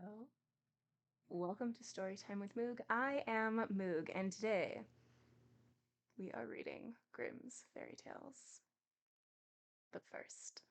Hello. Welcome to Storytime with Moog. I am Moog, and today we are reading Grimm's fairy tales. But first,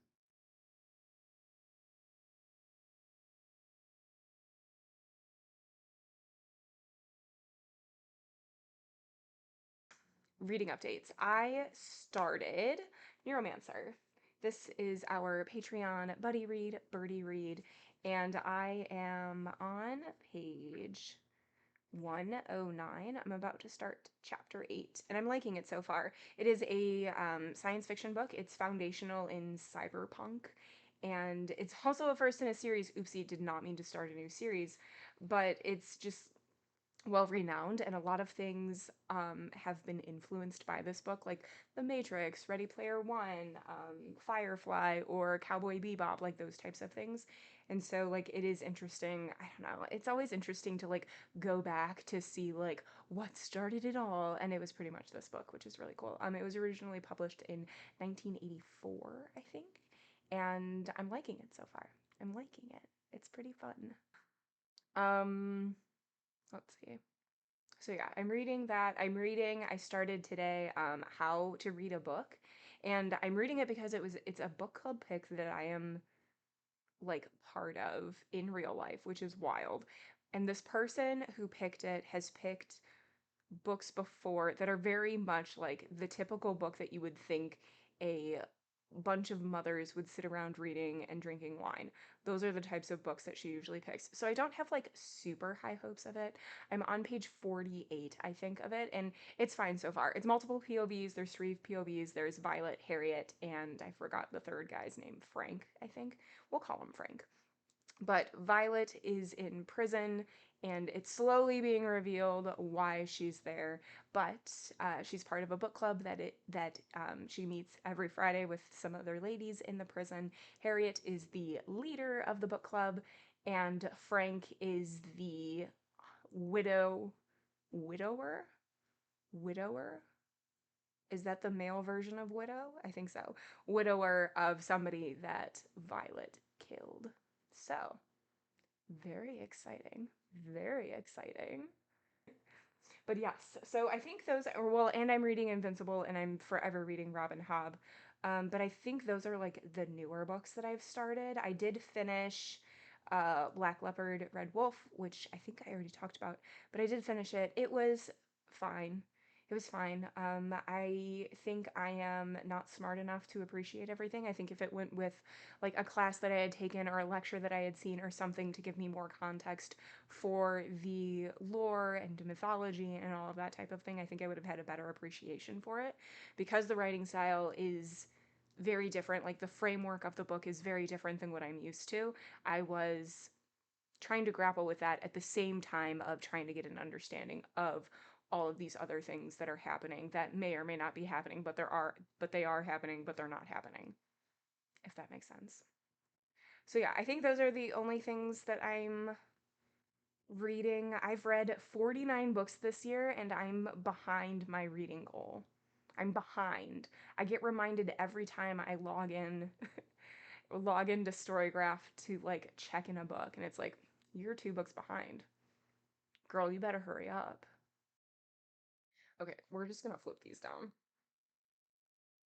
reading updates. I started Neuromancer. This is our Patreon buddy read, birdie read, and I am on page 109. I'm about to start chapter 8, and I'm liking it so far. It is a science fiction book. It's foundational in cyberpunk, and it's also a first in a series. Oopsie, did not mean to start a new series, but it's just well renowned, and a lot of things have been influenced by this book, like The Matrix, Ready Player One, Firefly, or Cowboy Bebop, like those types of things. And so, like, it is interesting. I don't know. It's always interesting to like go back to see like what started it all, and it was pretty much this book, which is really cool. It was originally published in 1984, I think, and I'm liking it so far. I'm liking it. It's pretty fun. Um, let's see. So yeah, I'm reading that. I started today How to Read a Book, and I'm reading it because it's a book club pick that I am like part of in real life, which is wild. And this person who picked it has picked books before that are very much like the typical book that you would think a bunch of mothers would sit around reading and drinking wine. Those are the types of books that she usually picks. So I don't have like super high hopes of it. I'm on page 48, I think, of it, and it's fine so far. It's multiple POVs. There's 3 POVs. There's Violet, Harriet, and I forgot the third guy's name, Frank, I think. We'll call him Frank. But Violet is in prison, and it's slowly being revealed why she's there. But she's part of a book club that she meets every Friday with some other ladies in the prison. Harriet is the leader of the book club, and Frank is the widower. Widower? Is that the male version of widow? I think so. Widower of somebody that Violet killed. So, very exciting. Very exciting. But yes, so I think those are, well, and I'm reading Invincible and I'm forever reading Robin Hobb. But I think those are like the newer books that I've started. I did finish Black Leopard, Red Wolf, which I think I already talked about, but I did finish it. It was fine. It was fine. I think I am not smart enough to appreciate everything. I think if it went with like a class that I had taken or a lecture that I had seen or something to give me more context for the lore and mythology and all of that type of thing, I think I would have had a better appreciation for it. Because the writing style is very different, like the framework of the book is very different than what I'm used to. I was trying to grapple with that at the same time of trying to get an understanding of all of these other things that are happening that may or may not be happening, but they are happening, but they're not happening, if that makes sense. So yeah, I think those are the only things that I'm reading. I've read 49 books this year and I'm behind my reading goal. I'm behind. I get reminded every time I log into Storygraph to like check in a book, and it's like, you're 2 books behind. Girl, you better hurry up. Okay, we're just gonna flip these down.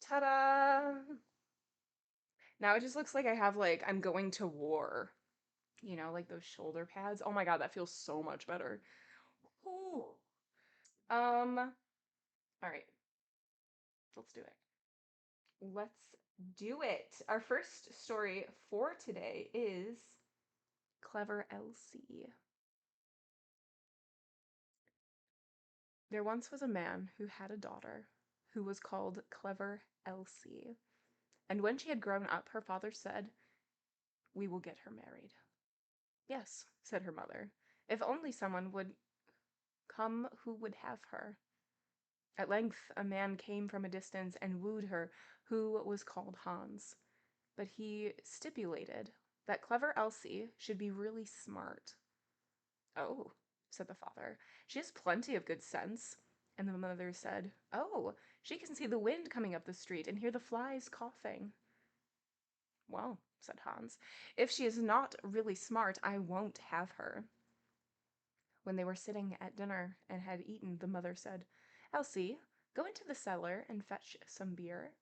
Ta-da! Now it just looks like I have like I'm going to war. Like those shoulder pads. Oh my god, that feels so much better. Ooh. All right, let's do it. Let's do it. Our first story for today is Clever Elsie. There once was a man who had a daughter who was called Clever Elsie. And when she had grown up, her father said, "We will get her married." "Yes," said her mother, "if only someone would come who would have her." At length a man came from a distance and wooed her, who was called Hans. But he stipulated that Clever Elsie should be really smart. "Oh," said the father, "she has plenty of good sense." And the mother said, "Oh, she can see the wind coming up the street and hear the flies coughing." Well, said Hans. "If she is not really smart, I won't have her." When they were sitting at dinner and had eaten, the mother said, "Elsie, go into the cellar and fetch some beer."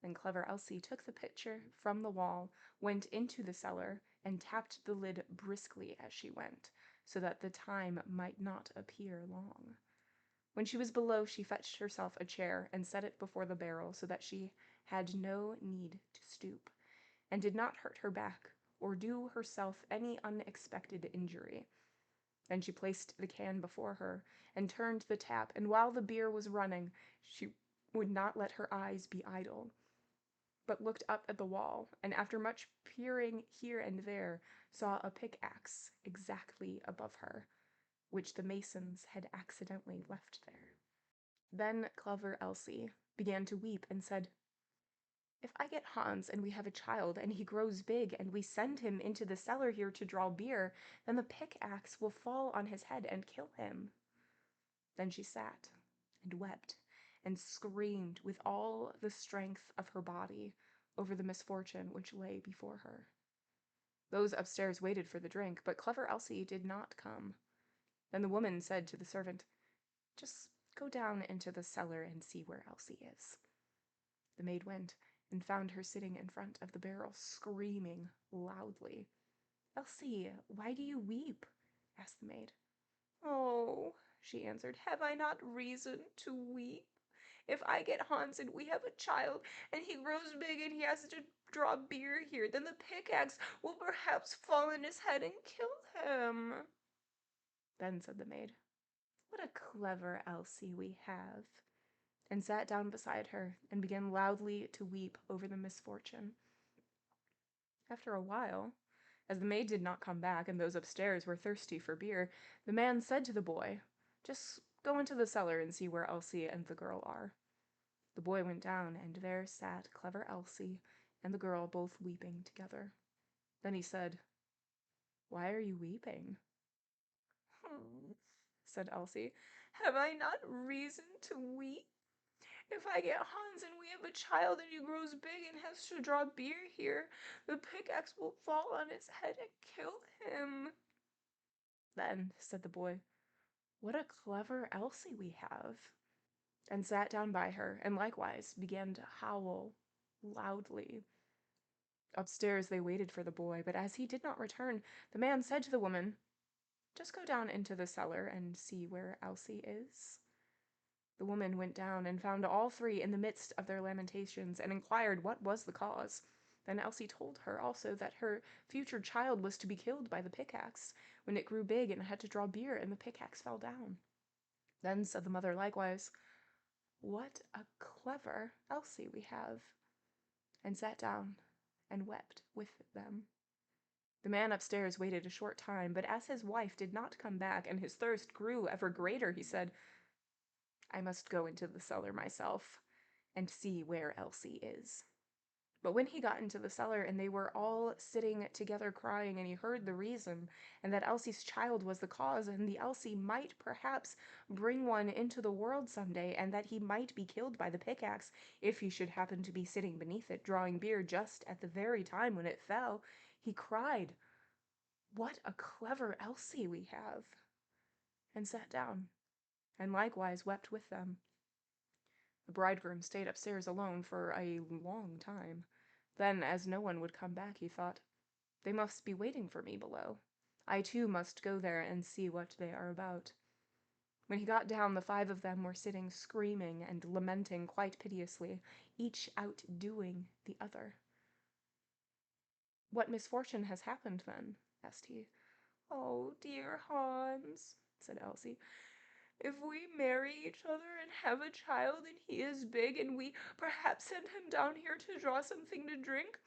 Then clever Elsie took the pitcher from the wall, went into the cellar, and tapped the lid briskly as she went, so that the time might not appear long. When she was below, she fetched herself a chair and set it before the barrel so that she had no need to stoop, and did not hurt her back or do herself any unexpected injury. Then she placed the can before her and turned the tap, and while the beer was running, she would not let her eyes be idle, but looked up at the wall, and after much peering here and there, saw a pickaxe exactly above her, which the masons had accidentally left there. Then clever Elsie began to weep and said, "If I get Hans and we have a child, and he grows big, and we send him into the cellar here to draw beer, then the pickaxe will fall on his head and kill him." Then she sat and wept and screamed with all the strength of her body over the misfortune which lay before her. Those upstairs waited for the drink, but clever Elsie did not come. Then the woman said to the servant, "Just go down into the cellar and see where Elsie is." The maid went and found her sitting in front of the barrel, screaming loudly. "Elsie, why do you weep?" asked the maid. "Oh," she answered, "have I not reason to weep? If I get Hans and we have a child, and he grows big and he has to draw beer here, then the pickaxe will perhaps fall on his head and kill him." Then said the maid, "What a clever Elsie we have," and sat down beside her and began loudly to weep over the misfortune. After a while, as the maid did not come back and those upstairs were thirsty for beer, the man said to the boy, "Just go into the cellar and see where Elsie and the girl are." The boy went down, and there sat clever Elsie and the girl both weeping together. Then he said, "Why are you weeping?" Said Elsie, "have I not reason to weep? If I get Hans and we have a child and he grows big and has to draw beer here, the pickaxe will fall on his head and kill him." Then said the boy, "What a clever Elsie we have," and sat down by her, and likewise began to howl loudly. Upstairs they waited for the boy, but as he did not return, the man said to the woman, "Just go down into the cellar and see where Elsie is." The woman went down and found all three in the midst of their lamentations, and inquired what was the cause. Then Elsie told her also that her future child was to be killed by the pickaxe when it grew big and had to draw beer, and the pickaxe fell down. Then said the mother likewise, "What a clever Elsie we have," and sat down and wept with them. The man upstairs waited a short time, but as his wife did not come back and his thirst grew ever greater, he said, "I must go into the cellar myself and see where Elsie is." But when he got into the cellar and they were all sitting together crying, and he heard the reason, and that Elsie's child was the cause, and the Elsie might perhaps bring one into the world some day, and that he might be killed by the pickaxe if he should happen to be sitting beneath it drawing beer just at the very time when it fell, he cried, "What a clever Elsie we have," and sat down, and likewise wept with them. The bridegroom stayed upstairs alone for a long time. Then, as no one would come back, he thought, "They must be waiting for me below. I too must go there and see what they are about." When he got down, the five of them were sitting screaming and lamenting quite piteously, each outdoing the other. "What misfortune has happened, then?" asked he. "Oh, dear Hans," said Elsie, "if we marry each other and have a child and he is big and we perhaps send him down here to draw something to drink,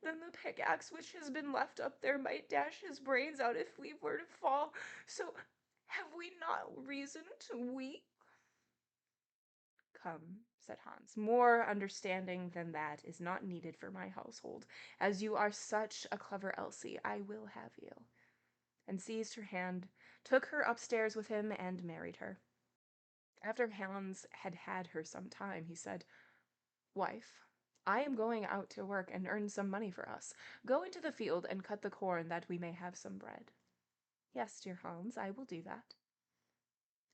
then the pickaxe which has been left up there might dash his brains out if we were to fall. So have we not reason to weep?" "Come," said Hans, "more understanding than that is not needed for my household. As you are such a clever Elsie, I will have you," and seized her hand, took her upstairs with him, and married her. After Hans had had her some time, he said, "Wife, I am going out to work and earn some money for us. Go into the field and cut the corn that we may have some bread." "Yes, dear Hans, I will do that."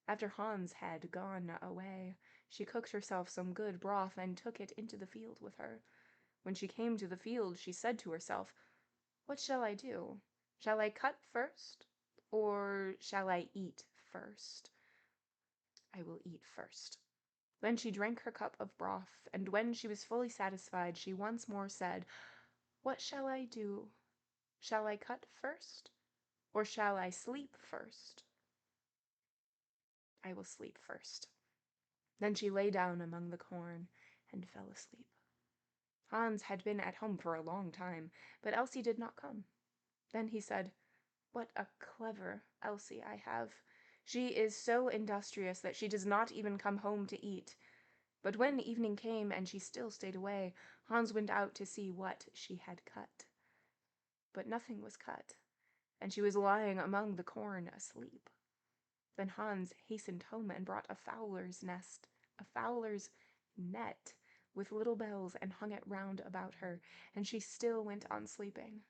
After Hans had gone away, she cooked herself some good broth and took it into the field with her. When she came to the field, she said to herself, "What shall I do? Shall I cut first, or shall I eat first? I will eat first." Then she drank her cup of broth, and when she was fully satisfied, she once more said, "What shall I do? Shall I cut first, or shall I sleep first? I will sleep first." Then she lay down among the corn and fell asleep. Hans had been at home for a long time, but Elsie did not come. Then he said, "What a clever Elsie I have! She is so industrious that she does not even come home to eat." But when evening came and she still stayed away, Hans went out to see what she had cut. But nothing was cut, and she was lying among the corn asleep. Then Hans hastened home and brought a fowler's net, with little bells, and hung it round about her, and she still went on sleeping.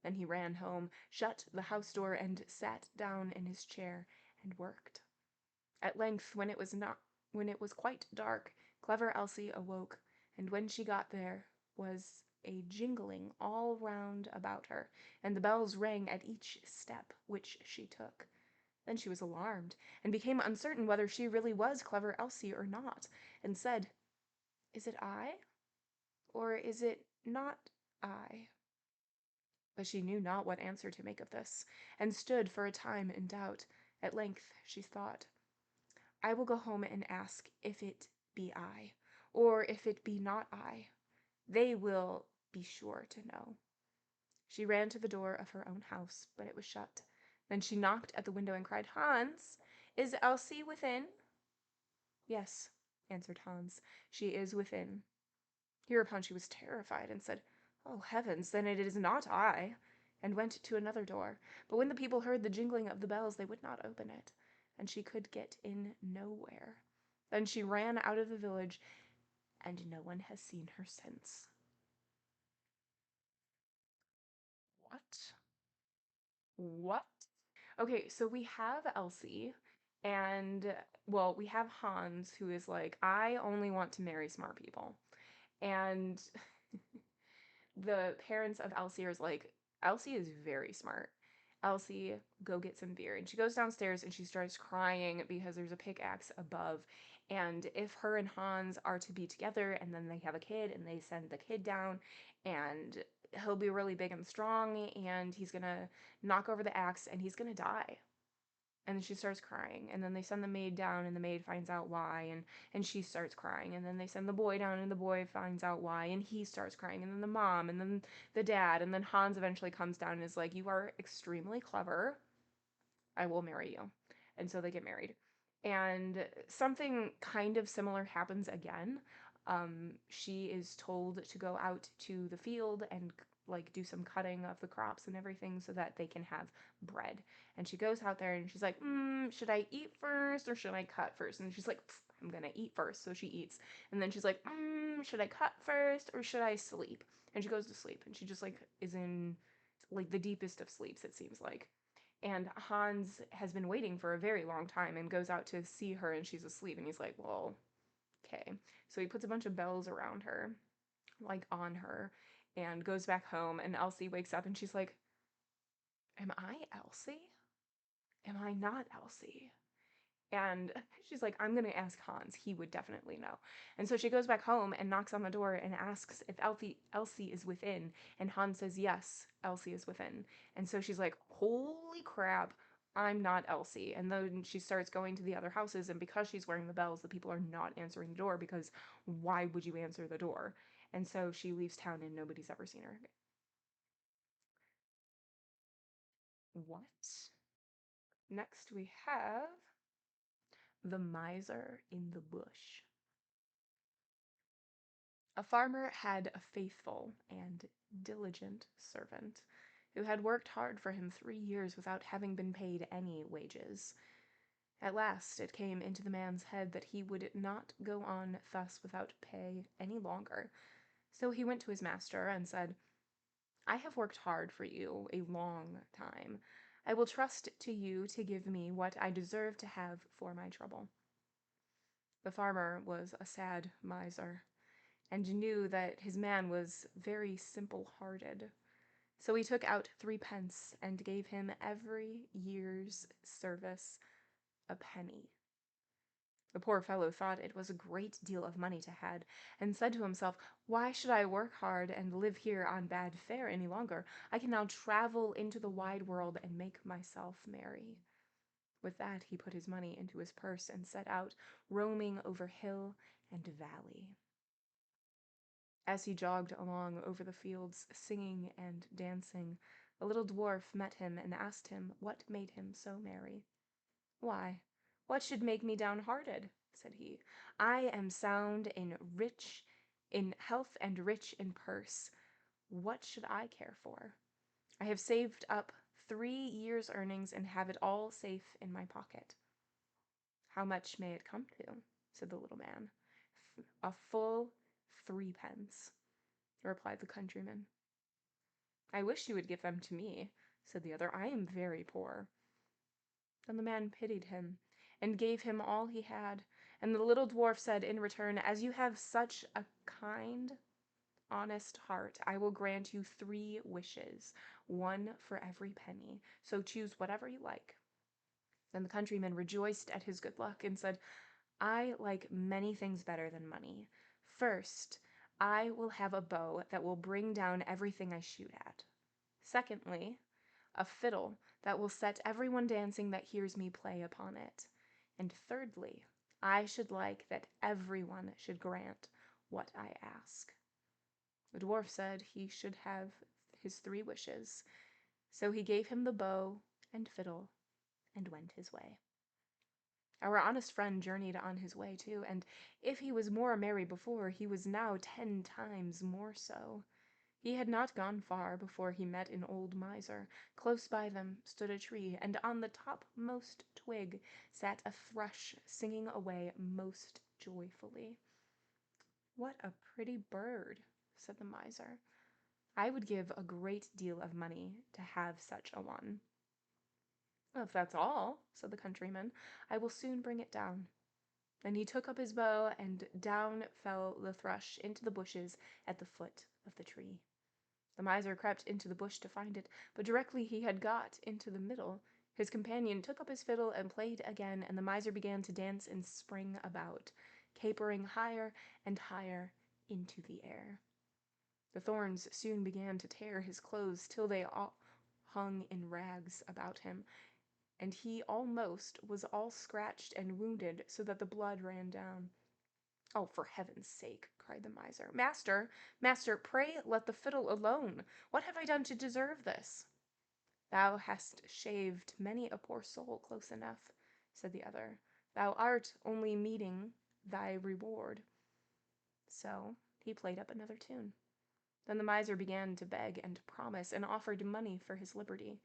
Then he ran home, shut the house door, and sat down in his chair and worked. At length, when it was quite dark, clever Elsie awoke, and when she got there was a jingling all round about her, and the bells rang at each step which she took. Then she was alarmed, and became uncertain whether she really was clever Elsie or not, and said, "Is it I, or is it not I?" But she knew not what answer to make of this, and stood for a time in doubt. At length she thought, "I will go home and ask if it be I, or if it be not I. They will be sure to know." She ran to the door of her own house, but it was shut. Then she knocked at the window and cried, "Hans, is Elsie within?" "Yes," answered Hans, "she is within." Hereupon she was terrified, and said, "Oh, heavens, then it is not I," and went to another door. But when the people heard the jingling of the bells, they would not open it, and she could get in nowhere. Then she ran out of the village, and no one has seen her since. What? What? Okay, so we have Elsie, and, well, we have Hans, who is like, "I only want to marry smart people." And the parents of Elsie are like, "Elsie is very smart. Elsie, go get some beer." And she goes downstairs and she starts crying because there's a pickaxe above. And if her and Hans are to be together and then they have a kid and they send the kid down, and he'll be really big and strong, and he's gonna knock over the axe and he's gonna die. And then she starts crying, and then they send the maid down, and the maid finds out why, and she starts crying, and then they send the boy down, and the boy finds out why, and he starts crying, and then the mom, and then the dad, and then Hans eventually comes down and is like, "You are extremely clever. I will marry you." And so they get married. And something kind of similar happens again. She is told to go out to the field and like do some cutting of the crops and everything so that they can have bread. And she goes out there and she's like, "Should I eat first or should I cut first?" And she's like, "I'm gonna eat first." So she eats. And then she's like, "Should I cut first or should I sleep?" And she goes to sleep, and she just like is in like the deepest of sleeps, it seems like. And Hans has been waiting for a very long time and goes out to see her, and she's asleep, and he's like, "Well, okay." So he puts a bunch of bells around her, like on her, and goes back home, and Elsie wakes up and she's like, "Am I Elsie? Am I not Elsie?" And she's like, "I'm gonna ask Hans. He would definitely know." And so she goes back home and knocks on the door and asks if Elsie is within. And Hans says, "Yes, Elsie is within." And so she's like, "Holy crap, I'm not Elsie." And then she starts going to the other houses, and because she's wearing the bells, the people are not answering the door because why would you answer the door? And so she leaves town and nobody's ever seen her again. What? Next we have The Miser in the Bush. A farmer had a faithful and diligent servant who had worked hard for him 3 years without having been paid any wages. At last it came into the man's head that he would not go on thus without pay any longer, So he went to his master and said, I have worked hard for you a long time. I will trust to you to give me what I deserve to have for my trouble. The farmer was a sad miser, and knew that his man was very simple-hearted. So he took out 3 pence and gave him every year's service a penny. The poor fellow thought it was a great deal of money to have, and said to himself, Why should I work hard and live here on bad fare any longer? I can now travel into the wide world and make myself merry. With that he put his money into his purse and set out, roaming over hill and valley. As he jogged along over the fields, singing and dancing, a little dwarf met him and asked him what made him so merry. Why, what should make me downhearted? Said he. I am sound in health and rich in purse. What should I care for? I have saved up 3 years' earnings and have it all safe in my pocket. How much may it come to? Said the little man. A full 3 pence, replied the countryman. I wish you would give them to me, said the other. I am very poor. Then the man pitied him, and gave him all he had, and the little dwarf said in return, As you have such a kind, honest heart, I will grant you 3 wishes, one for every penny, so choose whatever you like. Then the countryman rejoiced at his good luck, and said, I like many things better than money. First, I will have a bow that will bring down everything I shoot at. Secondly, a fiddle that will set everyone dancing that hears me play upon it. And thirdly, I should like that everyone should grant what I ask. The dwarf said he should have his 3 wishes, so he gave him the bow and fiddle and went his way. Our honest friend journeyed on his way too, and if he was more merry before, he was now 10 times more so. He had not gone far before he met an old miser. Close by them stood a tree, and on the topmost twig sat a thrush, singing away most joyfully. What a pretty bird, said the miser. I would give a great deal of money to have such a one. If that's all, said the countryman, I will soon bring it down. Then he took up his bow, and down fell the thrush into the bushes at the foot of the tree. The miser crept into the bush to find it, but directly he had got into the middle, his companion took up his fiddle and played again, and the miser began to dance and spring about, capering higher and higher into the air. The thorns soon began to tear his clothes till they all hung in rags about him, and he almost was all scratched and wounded so that the blood ran down. Oh, for heaven's sake, cried the miser. Master, master, pray let the fiddle alone. What have I done to deserve this? Thou hast shaved many a poor soul close enough, said the other. Thou art only meeting thy reward. So he played up another tune. Then the miser began to beg and promise, and offered money for his liberty.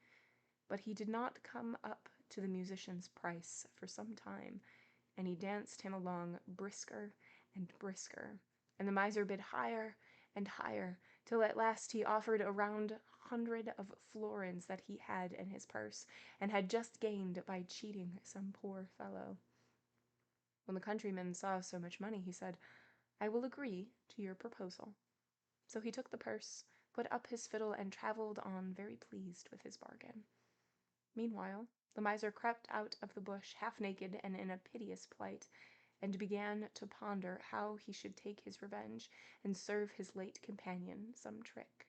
But he did not come up to the musician's price for some time, and he danced him along brisker and brisker, and the miser bid higher and higher, till at last he offered a round 100 of florins that he had in his purse, and had just gained by cheating some poor fellow. When the countryman saw so much money, he said, I will agree to your proposal. So he took the purse, put up his fiddle, and travelled on very pleased with his bargain. Meanwhile, the miser crept out of the bush, half naked and in a piteous plight, and began to ponder how he should take his revenge and serve his late companion some trick.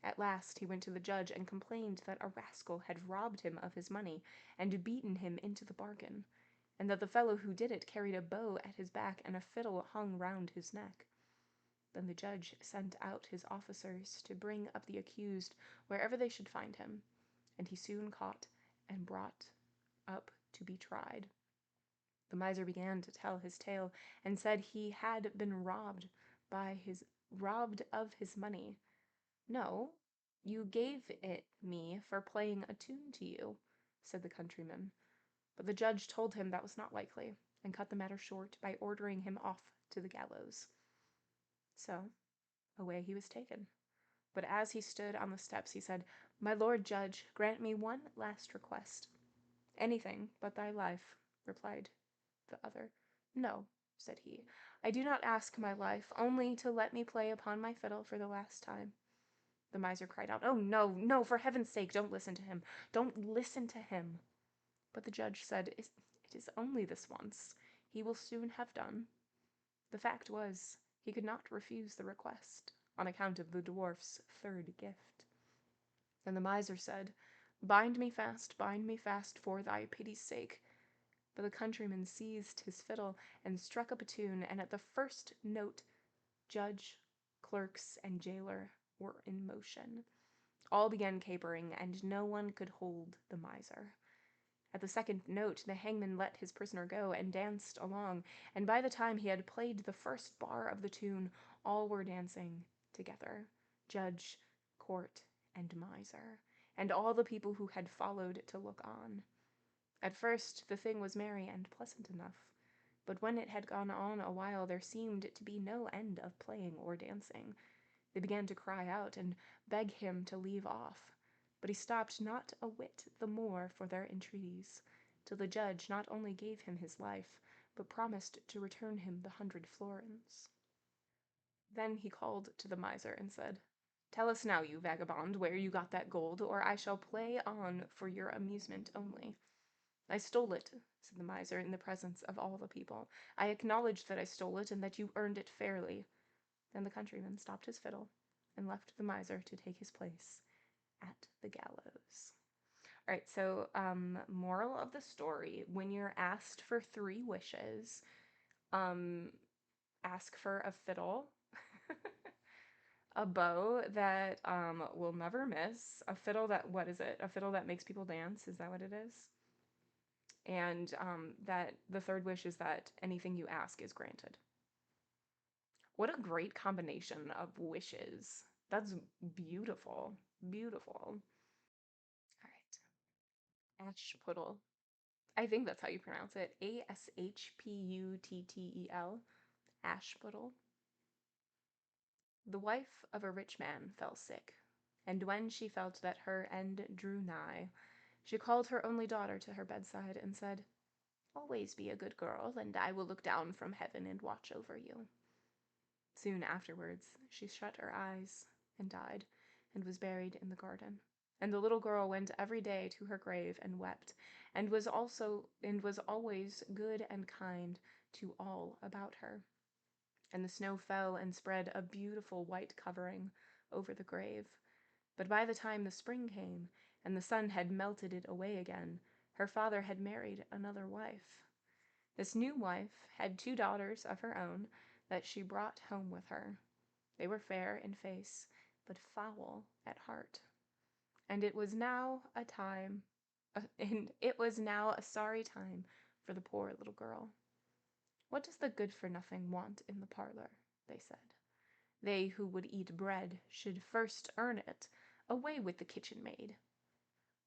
At last he went to the judge and complained that a rascal had robbed him of his money and beaten him into the bargain, and that the fellow who did it carried a bow at his back and a fiddle hung round his neck. Then the judge sent out his officers to bring up the accused wherever they should find him, and he soon caught and brought up to be tried. The miser began to tell his tale, and said he had been robbed of his money. No, you gave it me for playing a tune to you, said the countryman. But the judge told him that was not likely, and cut the matter short by ordering him off to the gallows. So, away he was taken. But as he stood on the steps, he said, "My lord judge, grant me one last request." "Anything but thy life," replied the other. "No," said he, "I do not ask my life, only to let me play upon my fiddle for the last time." The miser cried out, "Oh, no, no, for heaven's sake, don't listen to him. Don't listen to him." But the judge said, "It is only this once. He will soon have done." The fact was, he could not refuse the request, on account of the dwarf's third gift. Then the miser said, bind me fast, for thy pity's sake." But the countryman seized his fiddle and struck up a tune, and at the first note, judge, clerks, and jailer were in motion. All began capering, and no one could hold the miser. At the second note, the hangman let his prisoner go and danced along, and by the time he had played the first bar of the tune, all were dancing together, judge, court, and miser, and all the people who had followed to look on. At first the thing was merry and pleasant enough, but when it had gone on a while there seemed to be no end of playing or dancing. They began to cry out and beg him to leave off, but he stopped not a whit the more for their entreaties, till the judge not only gave him his life, but promised to return him the 100 florins. Then he called to the miser and said, "Tell us now, you vagabond, where you got that gold, or I shall play on for your amusement only." "I stole it," said the miser, in the presence of all the people. "I acknowledge that I stole it, and that you earned it fairly." Then the countryman stopped his fiddle and left the miser to take his place at the gallows. All right, so moral of the story, when you're asked for 3 wishes, ask for a fiddle, a bow that will never miss, a fiddle that, what is it? A fiddle that makes people dance, is that what it is? And that the third wish is that anything you ask is granted. What a great combination of wishes. That's beautiful. Beautiful. All right. Ashputtel. I think that's how you pronounce it. Ashputtel. Ashputtel. The wife of a rich man fell sick, and when she felt that her end drew nigh, she called her only daughter to her bedside and said, "Always be a good girl, and I will look down from heaven and watch over you." Soon afterwards she shut her eyes and died, and was buried in the garden. And the little girl went every day to her grave and wept, and was always good and kind to all about her. And the snow fell and spread a beautiful white covering over the grave. But by the time the spring came, and the sun had melted it away again, her father had married another wife. This new wife had 2 daughters of her own that she brought home with her. They were fair in face, but foul at heart. And it was now a sorry time for the poor little girl. "What does the good-for-nothing want in the parlor?" they said. "They who would eat bread should first earn it. Away with the kitchen maid."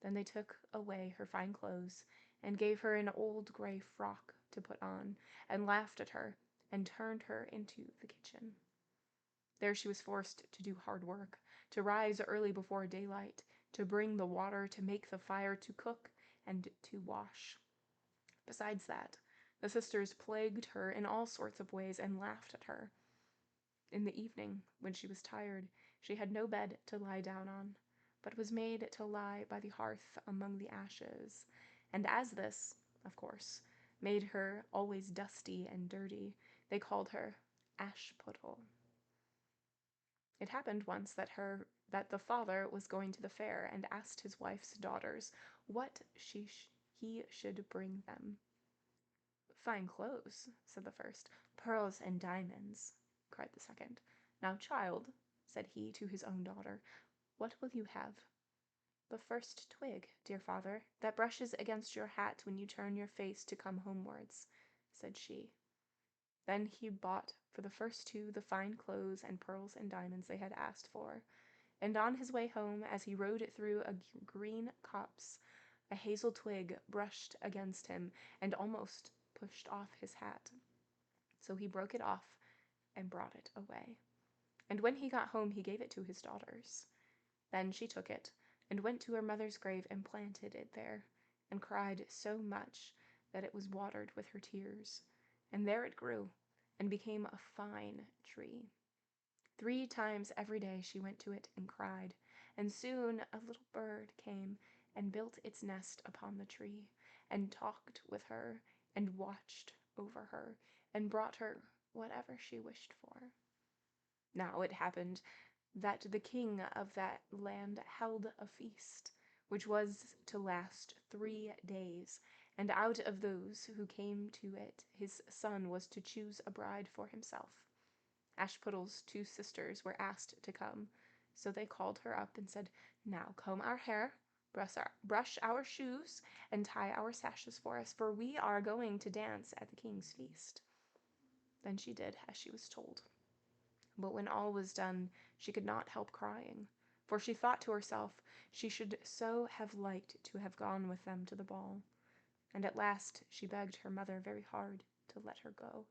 Then they took away her fine clothes, and gave her an old gray frock to put on, and laughed at her, and turned her into the kitchen. There she was forced to do hard work, to rise early before daylight, to bring the water, to make the fire, to cook, and to wash. Besides that, the sisters plagued her in all sorts of ways and laughed at her. In the evening, when she was tired, she had no bed to lie down on, but was made to lie by the hearth among the ashes, and as this, of course, made her always dusty and dirty, they called her Ashputtel. It happened once that the father was going to the fair and asked his wife's daughters what he should bring them. "Fine clothes," said the first. "Pearls and diamonds," cried the second. "Now, child," said he to his own daughter, "what will you have?" "The first twig, dear father, that brushes against your hat when you turn your face to come homewards," said she. Then he bought for the first 2 the fine clothes and pearls and diamonds they had asked for, and on his way home, as he rode through a green copse, a hazel twig brushed against him and almost pushed off his hat. So he broke it off and brought it away. And when he got home, he gave it to his daughters. Then she took it, and went to her mother's grave and planted it there, and cried so much that it was watered with her tears. And there it grew, and became a fine tree. 3 times every day she went to it and cried, and soon a little bird came and built its nest upon the tree, and talked with her, and watched over her, and brought her whatever she wished for. Now it happened that the king of that land held a feast, which was to last 3 days, and out of those who came to it his son was to choose a bride for himself. Ashputtel's 2 sisters were asked to come, so they called her up and said, "Now comb our hair, brush our shoes, and tie our sashes for us, for we are going to dance at the king's feast." Then she did as she was told. But when all was done, she could not help crying, for she thought to herself she should so have liked to have gone with them to the ball. And at last she begged her mother very hard to let her go.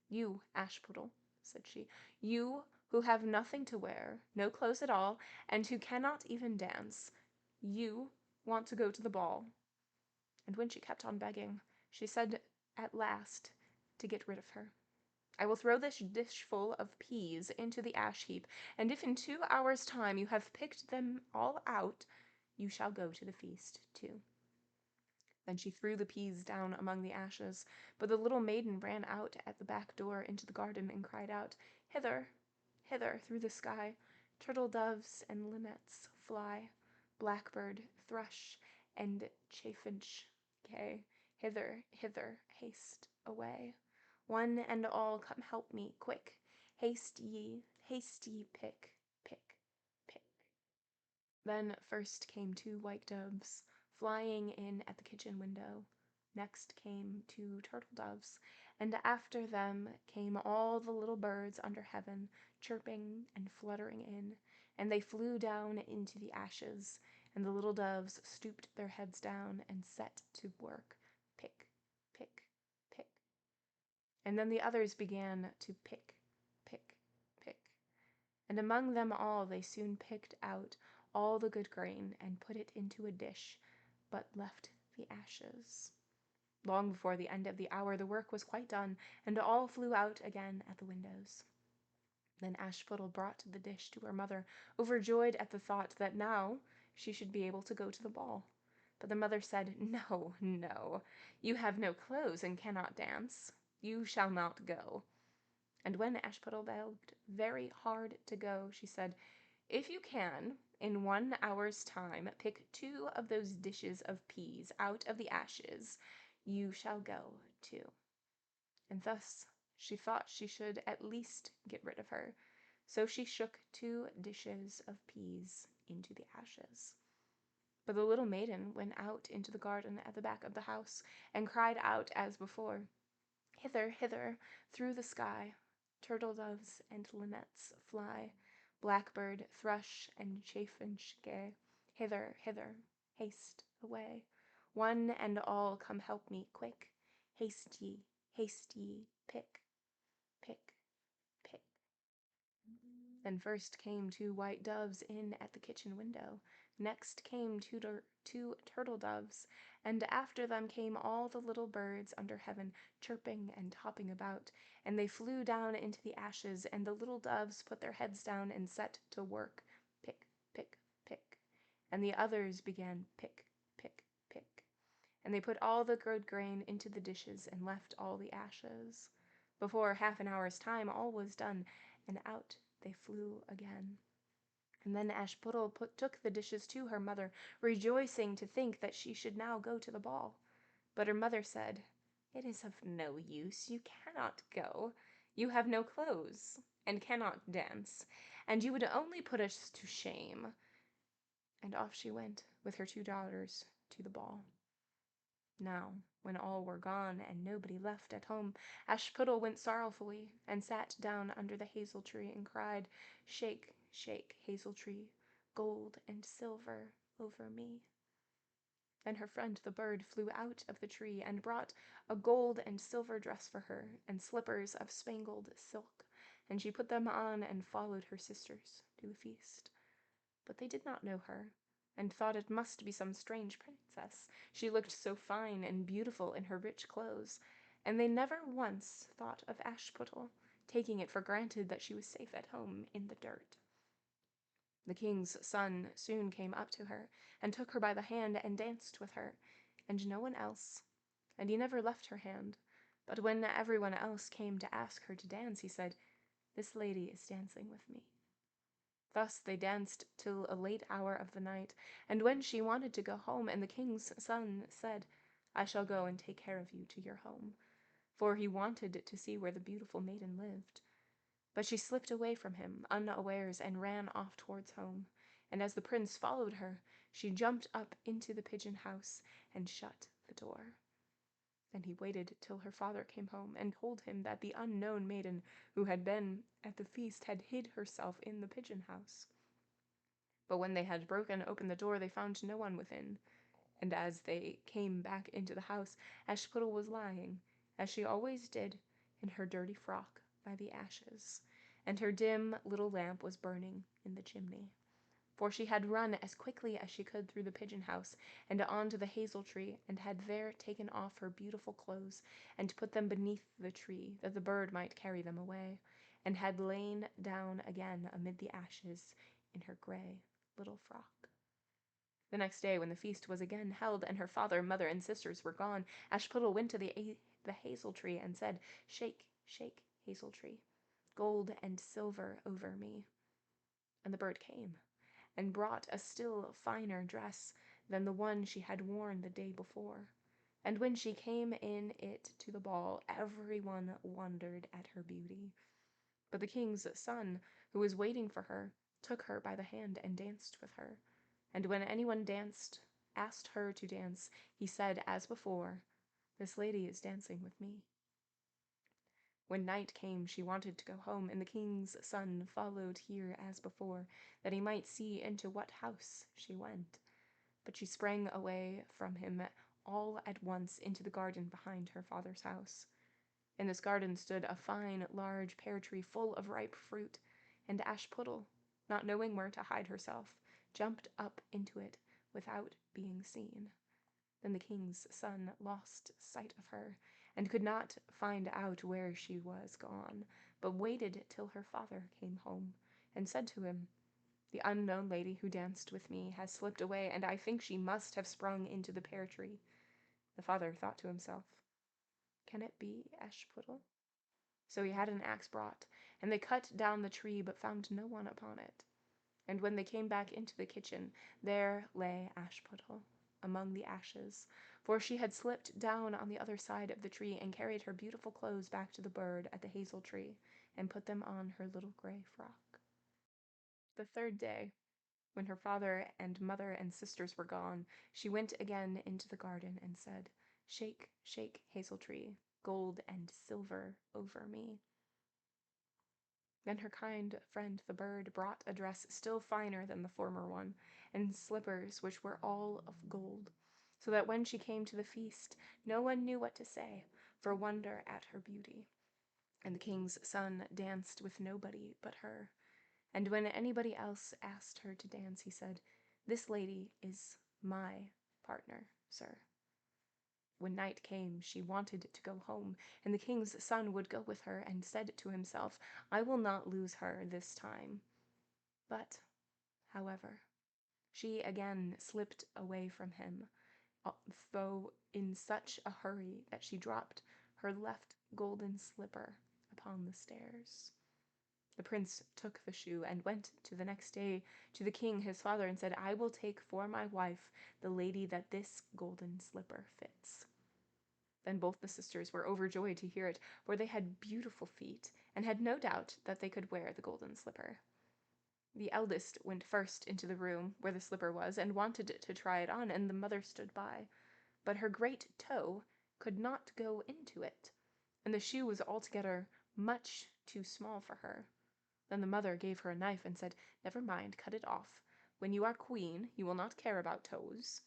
"You, Ashputtel," said she, "you who have nothing to wear, no clothes at all, and who cannot even dance, you want to go to the ball." And when she kept on begging, she said at last, to get rid of her, "I will throw this dishful of peas into the ash heap, and if in 2 hours' time you have picked them all out, you shall go to the feast too." Then she threw the peas down among the ashes, but the little maiden ran out at the back door into the garden and cried out, "Hither, hither through the sky, turtle doves and linnets fly, blackbird, thrush, and chaffinch gay, hither, hither, haste away. One and all come help me, quick, haste ye, pick, pick, pick." Then first came 2 white doves, flying in at the kitchen window. Next came 2 turtle doves, and after them came all the little birds under heaven, chirping and fluttering in, and they flew down into the ashes, and the little doves stooped their heads down and set to work, pick, pick, pick. And then the others began to pick, pick, pick. And among them all they soon picked out all the good grain and put it into a dish, but left the ashes. Long before the end of the hour the work was quite done, and all flew out again at the windows. Then Ashputtel brought the dish to her mother, overjoyed at the thought that now she should be able to go to the ball. But the mother said, "No, no, you have no clothes and cannot dance. You shall not go." And when Ashputtel begged very hard to go, she said, "If you can, in 1 hour's time, pick 2 of those dishes of peas out of the ashes, you shall go too." And thus she thought she should at least get rid of her, so she shook 2 dishes of peas into the ashes. But the little maiden went out into the garden at the back of the house, and cried out as before, "Hither, hither, through the sky, turtle doves and linnets fly, blackbird, thrush, and chaffinch gay, hither, hither, haste away. One and all come help me, quick, haste ye, pick, pick, pick." Then first came 2 white doves in at the kitchen window, next came 2 turtle doves, and after them came all the little birds under heaven, chirping and hopping about, and they flew down into the ashes, and the little doves put their heads down and set to work, pick, pick, pick, and the others began pick, pick, pick, and they put all the good grain into the dishes and left all the ashes. Before half an hour's time all was done, and out they flew again. And then Ashputtel took the dishes to her mother, rejoicing to think that she should now go to the ball. But her mother said, "It is of no use, you cannot go. You have no clothes, and cannot dance, and you would only put us to shame." And off she went with her 2 daughters to the ball. Now, when all were gone and nobody left at home, Ashputtel went sorrowfully and sat down under the hazel tree and cried, "Shake, shake, hazel tree, gold and silver over me." Then her friend the bird flew out of the tree and brought a gold and silver dress for her, and slippers of spangled silk, and she put them on and followed her sisters to the feast. But they did not know her, and thought it must be some strange princess. She looked so fine and beautiful in her rich clothes, and they never once thought of Ashputtel, taking it for granted that she was safe at home in the dirt. The king's son soon came up to her, and took her by the hand and danced with her, and no one else, and he never left her hand. But when everyone else came to ask her to dance, he said, "This lady is dancing with me." Thus they danced till a late hour of the night, and when she wanted to go home, and the king's son said, "I shall go and take care of you to your home," for he wanted to see where the beautiful maiden lived. But she slipped away from him unawares and ran off towards home, and as the prince followed her, she jumped up into the pigeon house and shut the door. Then he waited till her father came home, and told him that the unknown maiden who had been at the feast had hid herself in the pigeon house. But when they had broken open the door, they found no one within, and as they came back into the house, Ashputtel was lying, as she always did, in her dirty frock by the ashes, and her dim little lamp was burning in the chimney. For she had run as quickly as she could through the pigeon house and on to the hazel tree, and had there taken off her beautiful clothes and put them beneath the tree, that the bird might carry them away, and had lain down again amid the ashes in her grey little frock. The next day, when the feast was again held, and her father, mother, and sisters were gone, Ashputtel went to the hazel tree and said, "Shake, shake, hazel tree, gold and silver over me." And the bird came, and brought a still finer dress than the one she had worn the day before. And when she came in it to the ball, everyone wondered at her beauty. But the king's son, who was waiting for her, took her by the hand and danced with her. And when anyone asked her to dance, he said, as before, "This lady is dancing with me." When night came, she wanted to go home, and the king's son followed here as before, that he might see into what house she went. But she sprang away from him all at once into the garden behind her father's house. In this garden stood a fine, large pear tree full of ripe fruit, and Ashputtel, not knowing where to hide herself, jumped up into it without being seen. Then the king's son lost sight of her, and could not find out where she was gone, but waited till her father came home, and said to him, "The unknown lady who danced with me has slipped away, and I think she must have sprung into the pear tree." The father thought to himself, "Can it be Ashputtel?" So he had an axe brought, and they cut down the tree, but found no one upon it. And when they came back into the kitchen, there lay Ashputtel among the ashes, for she had slipped down on the other side of the tree and carried her beautiful clothes back to the bird at the hazel tree, and put them on her little gray frock. The third day, when her father and mother and sisters were gone, she went again into the garden and said, "Shake, shake, hazel tree, gold and silver over me." Then her kind friend the bird brought a dress still finer than the former one, and slippers which were all of gold, so that when she came to the feast, no one knew what to say, for wonder at her beauty. And the king's son danced with nobody but her. And when anybody else asked her to dance, he said, "This lady is my partner, sir." When night came, she wanted to go home, and the king's son would go with her, and said to himself, "I will not lose her this time." But, however, she again slipped away from him, though in such a hurry that she dropped her left golden slipper upon the stairs. The prince took the shoe and went the next day to the king his father and said, "I will take for my wife the lady that this golden slipper fits." Then both the sisters were overjoyed to hear it, for they had beautiful feet, and had no doubt that they could wear the golden slipper. The eldest went first into the room where the slipper was, and wanted to try it on, and the mother stood by. But her great toe could not go into it, and the shoe was altogether much too small for her. Then the mother gave her a knife and said, "Never mind, cut it off. When you are queen, you will not care about toes.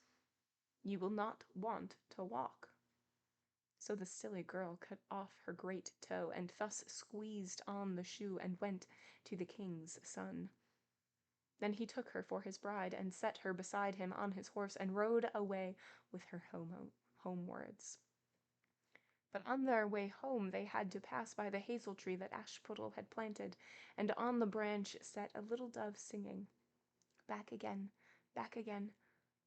You will not want to walk." So the silly girl cut off her great toe, and thus squeezed on the shoe, and went to the king's son. Then he took her for his bride, and set her beside him on his horse, and rode away with her homewards. But on their way home they had to pass by the hazel tree that Ashputtel had planted, and on the branch sat a little dove singing, back again,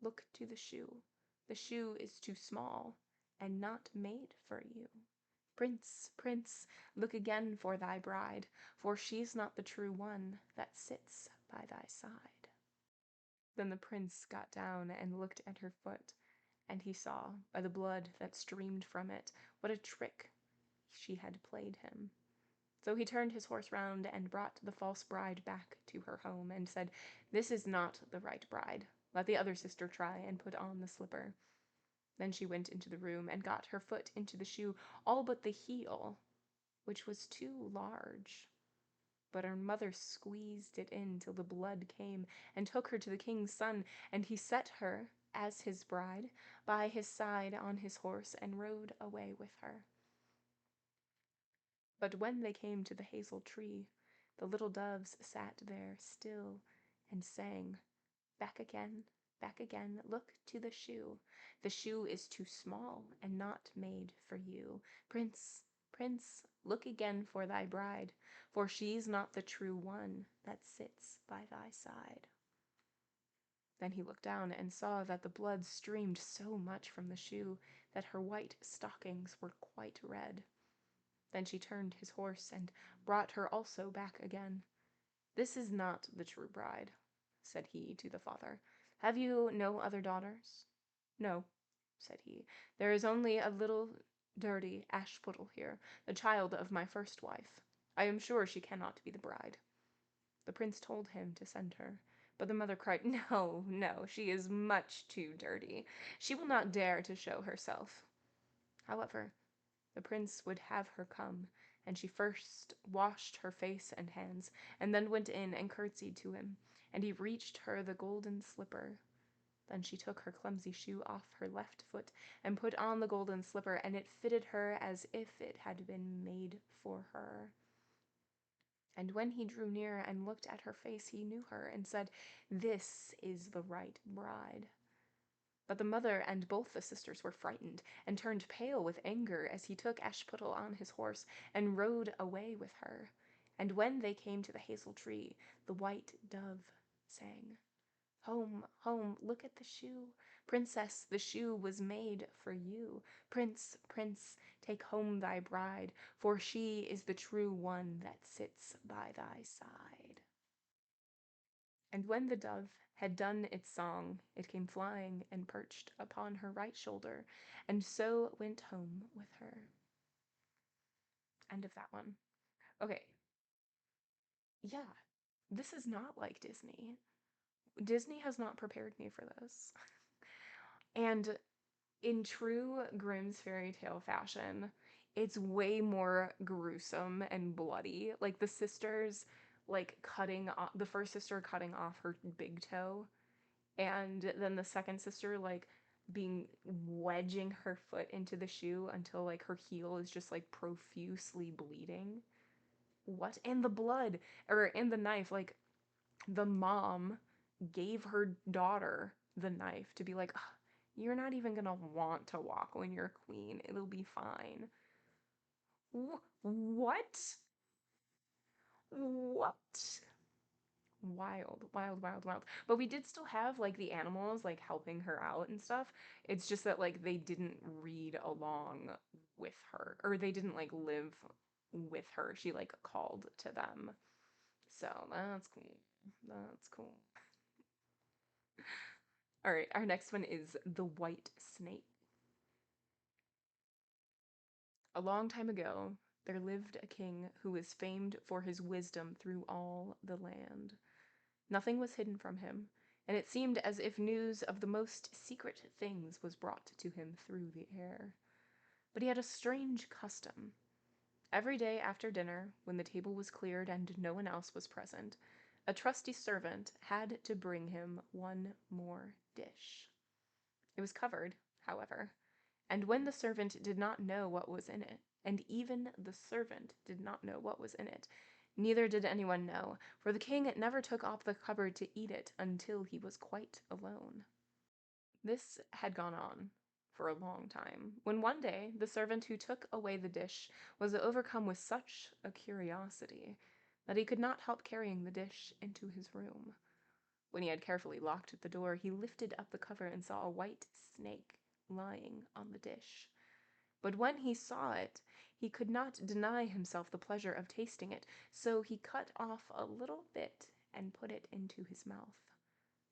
look to the shoe. The shoe is too small, and not made for you. Prince, prince, look again for thy bride, for she's not the true one that sits by thy side. Then the prince got down and looked at her foot, and he saw, by the blood that streamed from it, what a trick she had played him. So he turned his horse round and brought the false bride back to her home, and said, "This is not the right bride. Let the other sister try and put on the slipper." Then she went into the room and got her foot into the shoe, all but the heel, which was too large. But her mother squeezed it in till the blood came, and took her to the king's son, and he set her, as his bride, by his side on his horse, and rode away with her. But when they came to the hazel tree, the little doves sat there still, and sang, back again, look to the shoe. The shoe is too small, and not made for you. Prince, prince, look again for thy bride, for she's not the true one that sits by thy side. Then he looked down and saw that the blood streamed so much from the shoe that her white stockings were quite red. Then she turned his horse and brought her also back again. "This is not the true bride," said he to the father. "Have you no other daughters?" "No," said he. "There is only a little dirty Ashputtel here, the child of my first wife. I am sure she cannot be the bride." The prince told him to send her, but the mother cried, "No, no, she is much too dirty. She will not dare to show herself." However, the prince would have her come, and she first washed her face and hands, and then went in and curtsied to him, and he reached her the golden slipper. Then she took her clumsy shoe off her left foot, and put on the golden slipper, and it fitted her as if it had been made for her. And when he drew near and looked at her face, he knew her, and said, "This is the right bride." But the mother and both the sisters were frightened, and turned pale with anger as he took Ashputtel on his horse, and rode away with her. And when they came to the hazel tree, the white dove sang, "Home, home, look at the shoe. Princess, the shoe was made for you. Prince, prince, take home thy bride, for she is the true one that sits by thy side." And when the dove had done its song, it came flying and perched upon her right shoulder, and so went home with her. End of that one. Okay, yeah, this is not like Disney. Disney has not prepared me for this. And in true Grimm's fairy tale fashion, it's way more gruesome and bloody. Like the sisters, like cutting off, the first sister cutting off her big toe, and then the second sister like being wedging her foot into the shoe until like her heel is just like profusely bleeding. What? And the blood, or and the knife, like the mom gave her daughter the knife to be like, "Ugh, you're not even gonna want to walk when you're a queen. It'll be fine." What? What? Wild, wild, wild, wild. But we did still have like the animals like helping her out and stuff. It's just that like they didn't read along with her, or they didn't like live with her. She like called to them. So that's cool. That's cool. All right, our next one is the white snake. A long time ago, there lived a king who was famed for his wisdom through all the land. Nothing was hidden from him, and it seemed as if news of the most secret things was brought to him through the air. But he had a strange custom. Every day after dinner, when the table was cleared and no one else was present, a trusty servant had to bring him one more dish. It was covered, however, And when the servant did not know what was in it, and even the servant did not know what was in it, neither did anyone know, for the king never took off the cupboard to eat it until he was quite alone. This had gone on for a long time, when one day the servant who took away the dish was overcome with such a curiosity that he could not help carrying the dish into his room. When he had carefully locked the door, he lifted up the cover and saw a white snake lying on the dish. But when he saw it, he could not deny himself the pleasure of tasting it, so he cut off a little bit and put it into his mouth.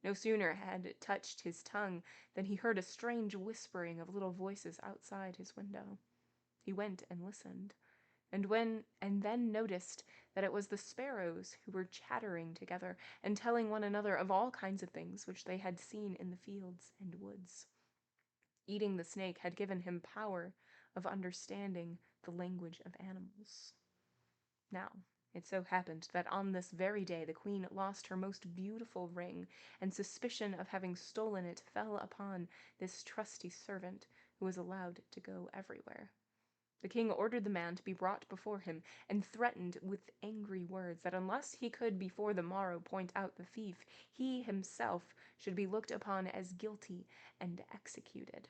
No sooner had it touched his tongue than he heard a strange whispering of little voices outside his window. He went and listened, and then noticed that it was the sparrows who were chattering together and telling one another of all kinds of things which they had seen in the fields and woods. Eating the snake had given him power of understanding the language of animals. Now, it so happened that on this very day the queen lost her most beautiful ring, and suspicion of having stolen it fell upon this trusty servant who was allowed to go everywhere. The king ordered the man to be brought before him, and threatened with angry words that unless he could before the morrow point out the thief, he himself should be looked upon as guilty and executed.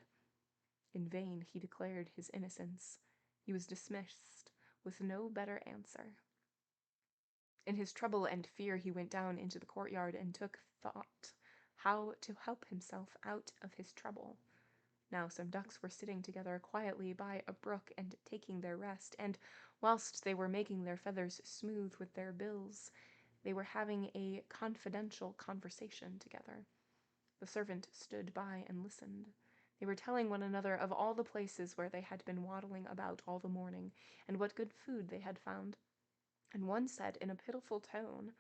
In vain he declared his innocence. He was dismissed with no better answer. In his trouble and fear he went down into the courtyard and took thought how to help himself out of his trouble. Now some ducks were sitting together quietly by a brook and taking their rest, and whilst they were making their feathers smooth with their bills, they were having a confidential conversation together. The servant stood by and listened. They were telling one another of all the places where they had been waddling about all the morning, and what good food they had found. And one said in a pitiful tone,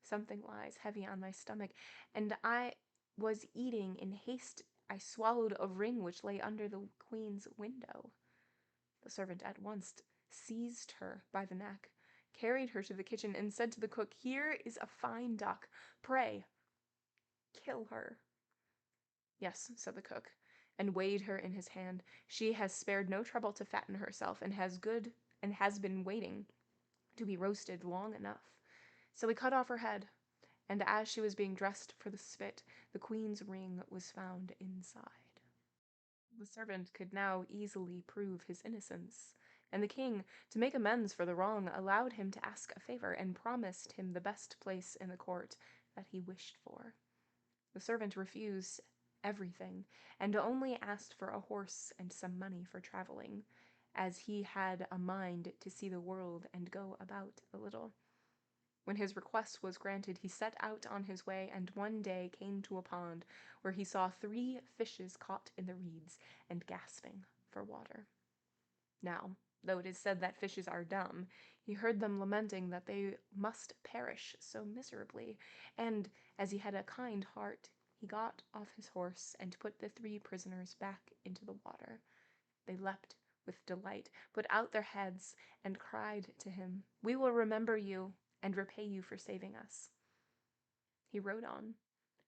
"Something lies heavy on my stomach, and I was eating in haste. I swallowed a ring which lay under the queen's window." The servant at once seized her by the neck, carried her to the kitchen, and said to the cook, "Here is a fine duck. Pray, kill her." "Yes," said the cook, and weighed her in his hand. "She has spared no trouble to fatten herself, and has been waiting to be roasted long enough." So he cut off her head, and as she was being dressed for the spit, the queen's ring was found inside. The servant could now easily prove his innocence, and the king, to make amends for the wrong, allowed him to ask a favor, and promised him the best place in the court that he wished for. The servant refused everything, and only asked for a horse and some money for traveling, as he had a mind to see the world and go about a little. When his request was granted, he set out on his way, and one day came to a pond where he saw 3 fishes caught in the reeds and gasping for water. Now, though it is said that fishes are dumb, he heard them lamenting that they must perish so miserably, and, as he had a kind heart, he got off his horse and put the 3 prisoners back into the water. They leapt with delight, put out their heads, and cried to him, "We will remember you and repay you for saving us." He rode on,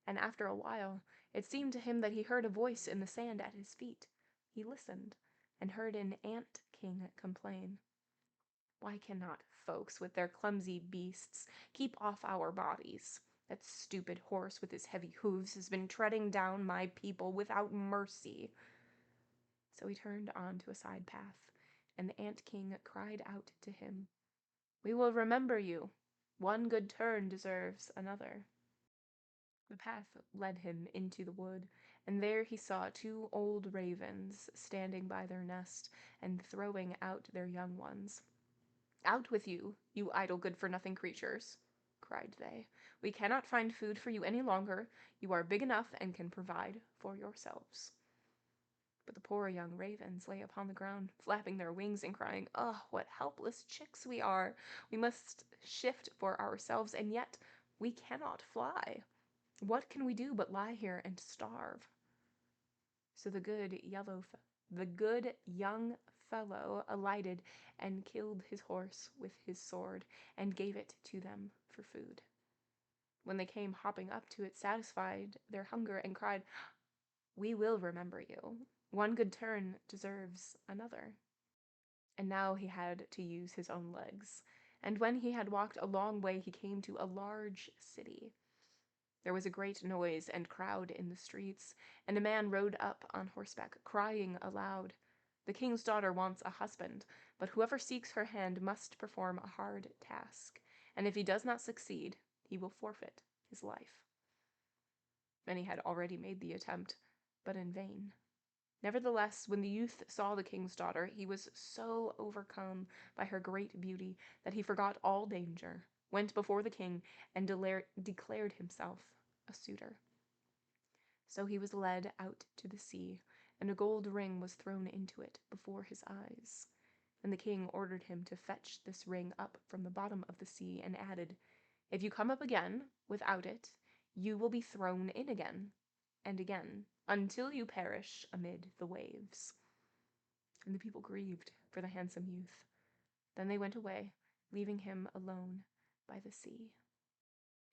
and after a while it seemed to him that he heard a voice in the sand at his feet. He listened, and heard an ant king complain, "Why cannot folks with their clumsy beasts keep off our bodies? That stupid horse with his heavy hooves has been treading down my people without mercy." So he turned on to a side path, and the ant king cried out to him, "We will remember you. One good turn deserves another." The path led him into the wood, and there he saw 2 old ravens standing by their nest and throwing out their young ones. "Out with you, you idle good-for-nothing creatures," cried they. "We cannot find food for you any longer. You are big enough and can provide for yourselves." But the poor young ravens lay upon the ground, flapping their wings and crying, "Oh, what helpless chicks we are! We must shift for ourselves, and yet we cannot fly. What can we do but lie here and starve?" So the good young fellow alighted and killed his horse with his sword, and gave it to them for food. When they came hopping up to it, satisfied their hunger, and cried, We will remember you. One good turn deserves another. And now he had to use his own legs. And when he had walked a long way, he came to a large city. There was a great noise and crowd in the streets, and a man rode up on horseback, crying aloud, "The king's daughter wants a husband, but whoever seeks her hand must perform a hard task, and if he does not succeed, he will forfeit his life." Many had already made the attempt, but in vain. Nevertheless, when the youth saw the king's daughter, he was so overcome by her great beauty that he forgot all danger, went before the king, and declared himself a suitor. So he was led out to the sea, and a gold ring was thrown into it before his eyes. And the king ordered him to fetch this ring up from the bottom of the sea, and added, "If you come up again without it, you will be thrown in again, and again, until you perish amid the waves." And the people grieved for the handsome youth. Then they went away, leaving him alone by the sea.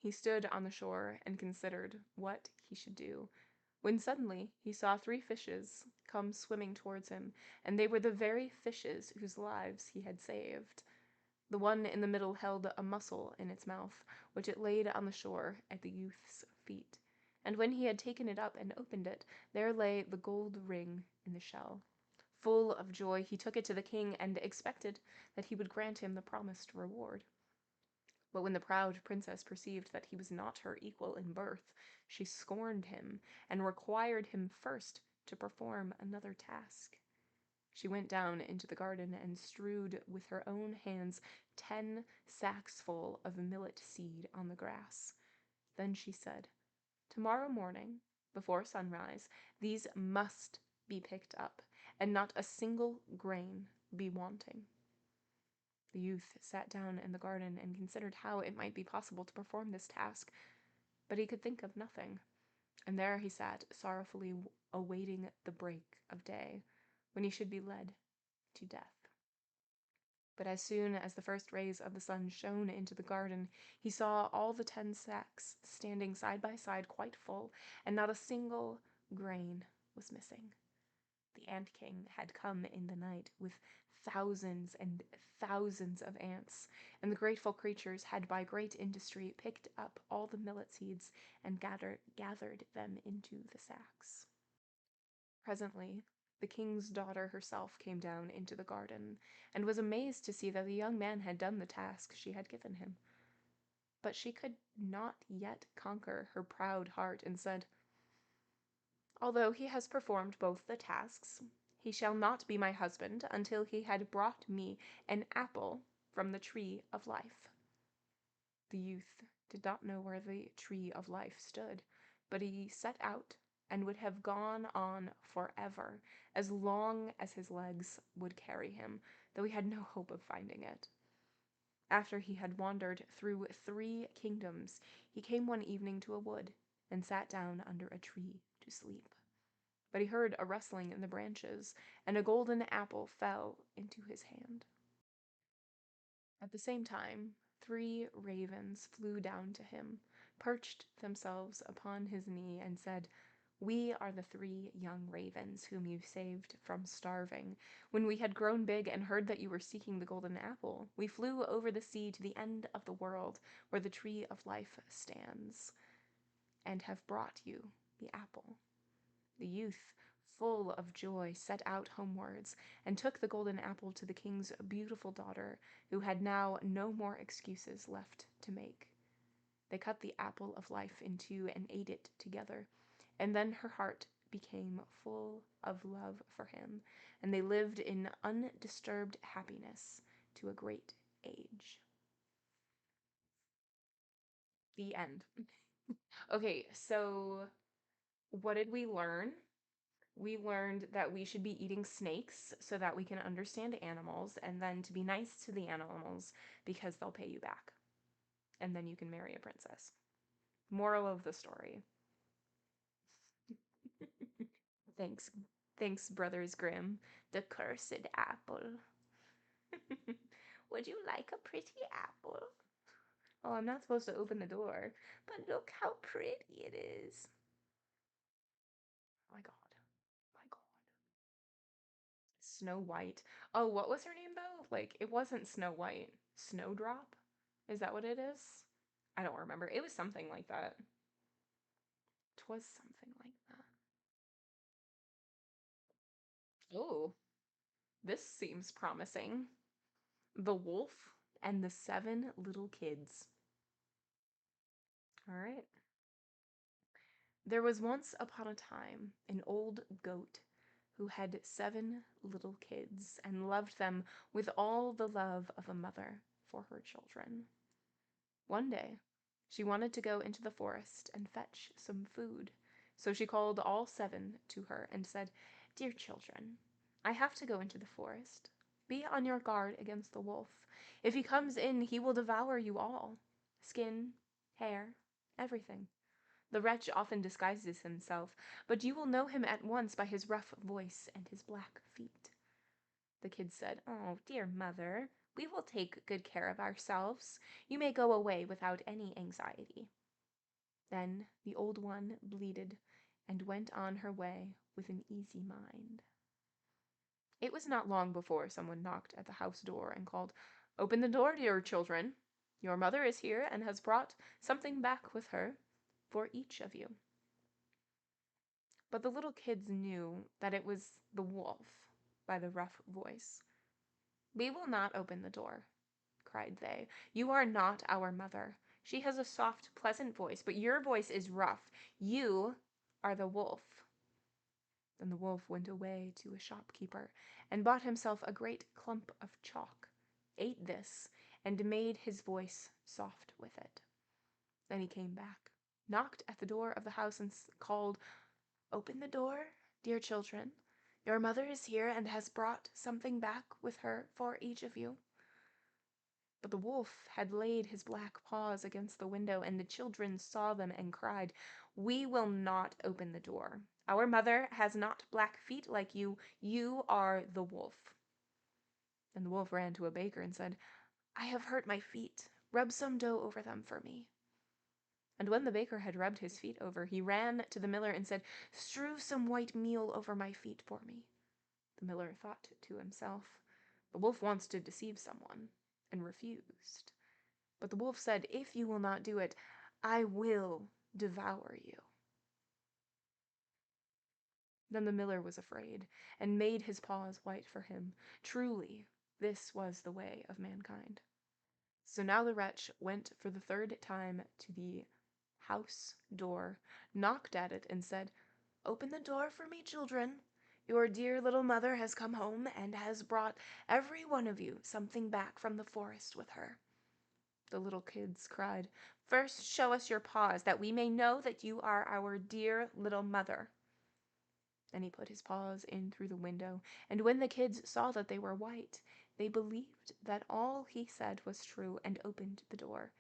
He stood on the shore and considered what he should do, when suddenly he saw 3 fishes come swimming towards him, and they were the very fishes whose lives he had saved. The one in the middle held a mussel in its mouth, which it laid on the shore at the youth's feet. And when he had taken it up and opened it, there lay the gold ring in the shell. Full of joy, he took it to the king and expected that he would grant him the promised reward. But when the proud princess perceived that he was not her equal in birth, she scorned him and required him first to perform another task. She went down into the garden and strewed with her own hands 10 sacks full of millet seed on the grass. Then she said, "Tomorrow morning, before sunrise, these must be picked up, and not a single grain be wanting." The youth sat down in the garden and considered how it might be possible to perform this task, but he could think of nothing, and there he sat sorrowfully awaiting the break of day, when he should be led to death. But as soon as the first rays of the sun shone into the garden, he saw all the 10 sacks standing side by side quite full, and not a single grain was missing. The ant king had come in the night with thousands and thousands of ants, and the grateful creatures had by great industry picked up all the millet seeds and gathered them into the sacks. Presently, the king's daughter herself came down into the garden, and was amazed to see that the young man had done the task she had given him. But she could not yet conquer her proud heart, and said, "Although he has performed both the tasks, he shall not be my husband until he had brought me an apple from the tree of life." The youth did not know where the tree of life stood, but he set out and would have gone on forever, as long as his legs would carry him, though he had no hope of finding it. After he had wandered through 3 kingdoms, he came one evening to a wood, and sat down under a tree to sleep. But he heard a rustling in the branches, and a golden apple fell into his hand. At the same time, 3 ravens flew down to him, perched themselves upon his knee, and said, "We are the 3 young ravens whom you saved from starving. When we had grown big and heard that you were seeking the golden apple, we flew over the sea to the end of the world, where the tree of life stands, and have brought you the apple." The youth, full of joy, set out homewards, and took the golden apple to the king's beautiful daughter, who had now no more excuses left to make. They cut the apple of life in 2 and ate it together, and then her heart became full of love for him, and they lived in undisturbed happiness to a great age. The end. Okay, so what did we learn? We learned that we should be eating snakes so that we can understand animals, and then to be nice to the animals because they'll pay you back. And then you can marry a princess. Moral of the story. Thanks. Thanks, Brothers Grimm. The cursed apple. Would you like a pretty apple? Oh, I'm not supposed to open the door. But look how pretty it is. Oh my god. Snow White. Oh, what was her name though? Like, it wasn't Snow White. Snowdrop? Is that what it is? I don't remember. It was something like that. Twas something like that. Oh, this seems promising. The Wolf and the Seven Little Kids. All right. There was once upon a time an old goat who had 7 little kids and loved them with all the love of a mother for her children. One day, she wanted to go into the forest and fetch some food, so she called all 7 to her and said, "Dear children, I have to go into the forest. Be on your guard against the wolf. If he comes in, he will devour you all. Skin, hair, everything. The wretch often disguises himself, but you will know him at once by his rough voice and his black feet." The kids said, "Oh, dear mother, we will take good care of ourselves. You may go away without any anxiety." Then the old one bleated and went on her way with an easy mind. It was not long before someone knocked at the house door and called, "Open the door, dear children. Your mother is here and has brought something back with her for each of you." But the little kids knew that it was the wolf by the rough voice. "We will not open the door," cried they. "You are not our mother. She has a soft, pleasant voice, but your voice is rough. You are the wolf." Then the wolf went away to a shopkeeper and bought himself a great clump of chalk, ate this, and made his voice soft with it. Then he came back, knocked at the door of the house, and called, "Open the door, dear children. Your mother is here and has brought something back with her for each of you." But the wolf had laid his black paws against the window, and the children saw them and cried, "We will not open the door. Our mother has not black feet like you. You are the wolf." And the wolf ran to a baker and said, "I have hurt my feet. Rub some dough over them for me." And when the baker had rubbed his feet over, he ran to the miller and said, "Strew some white meal over my feet for me." The miller thought to himself, "The wolf wants to deceive someone," and refused. But the wolf said, "If you will not do it, I will devour you." Then the miller was afraid, and made his paws white for him. Truly, this was the way of mankind. So now the wretch went for the 3rd time to the house door, knocked at it, and said, "Open the door for me, children. Your dear little mother has come home and has brought every one of you something back from the forest with her." The little kids cried, "First show us your paws, that we may know that you are our dear little mother." Then he put his paws in through the window, and when the kids saw that they were white, they believed that all he said was true and opened the door.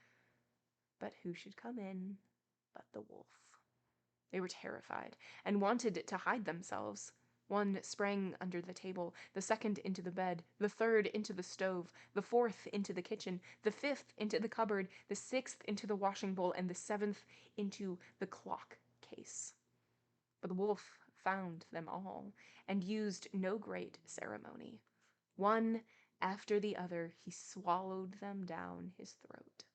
But who should come in but the wolf? They were terrified and wanted to hide themselves. One sprang under the table, the second into the bed, the third into the stove, the fourth into the kitchen, the fifth into the cupboard, the sixth into the washing bowl, and the seventh into the clock case. But the wolf found them all, and used no great ceremony. One after the other, he swallowed them down his throat.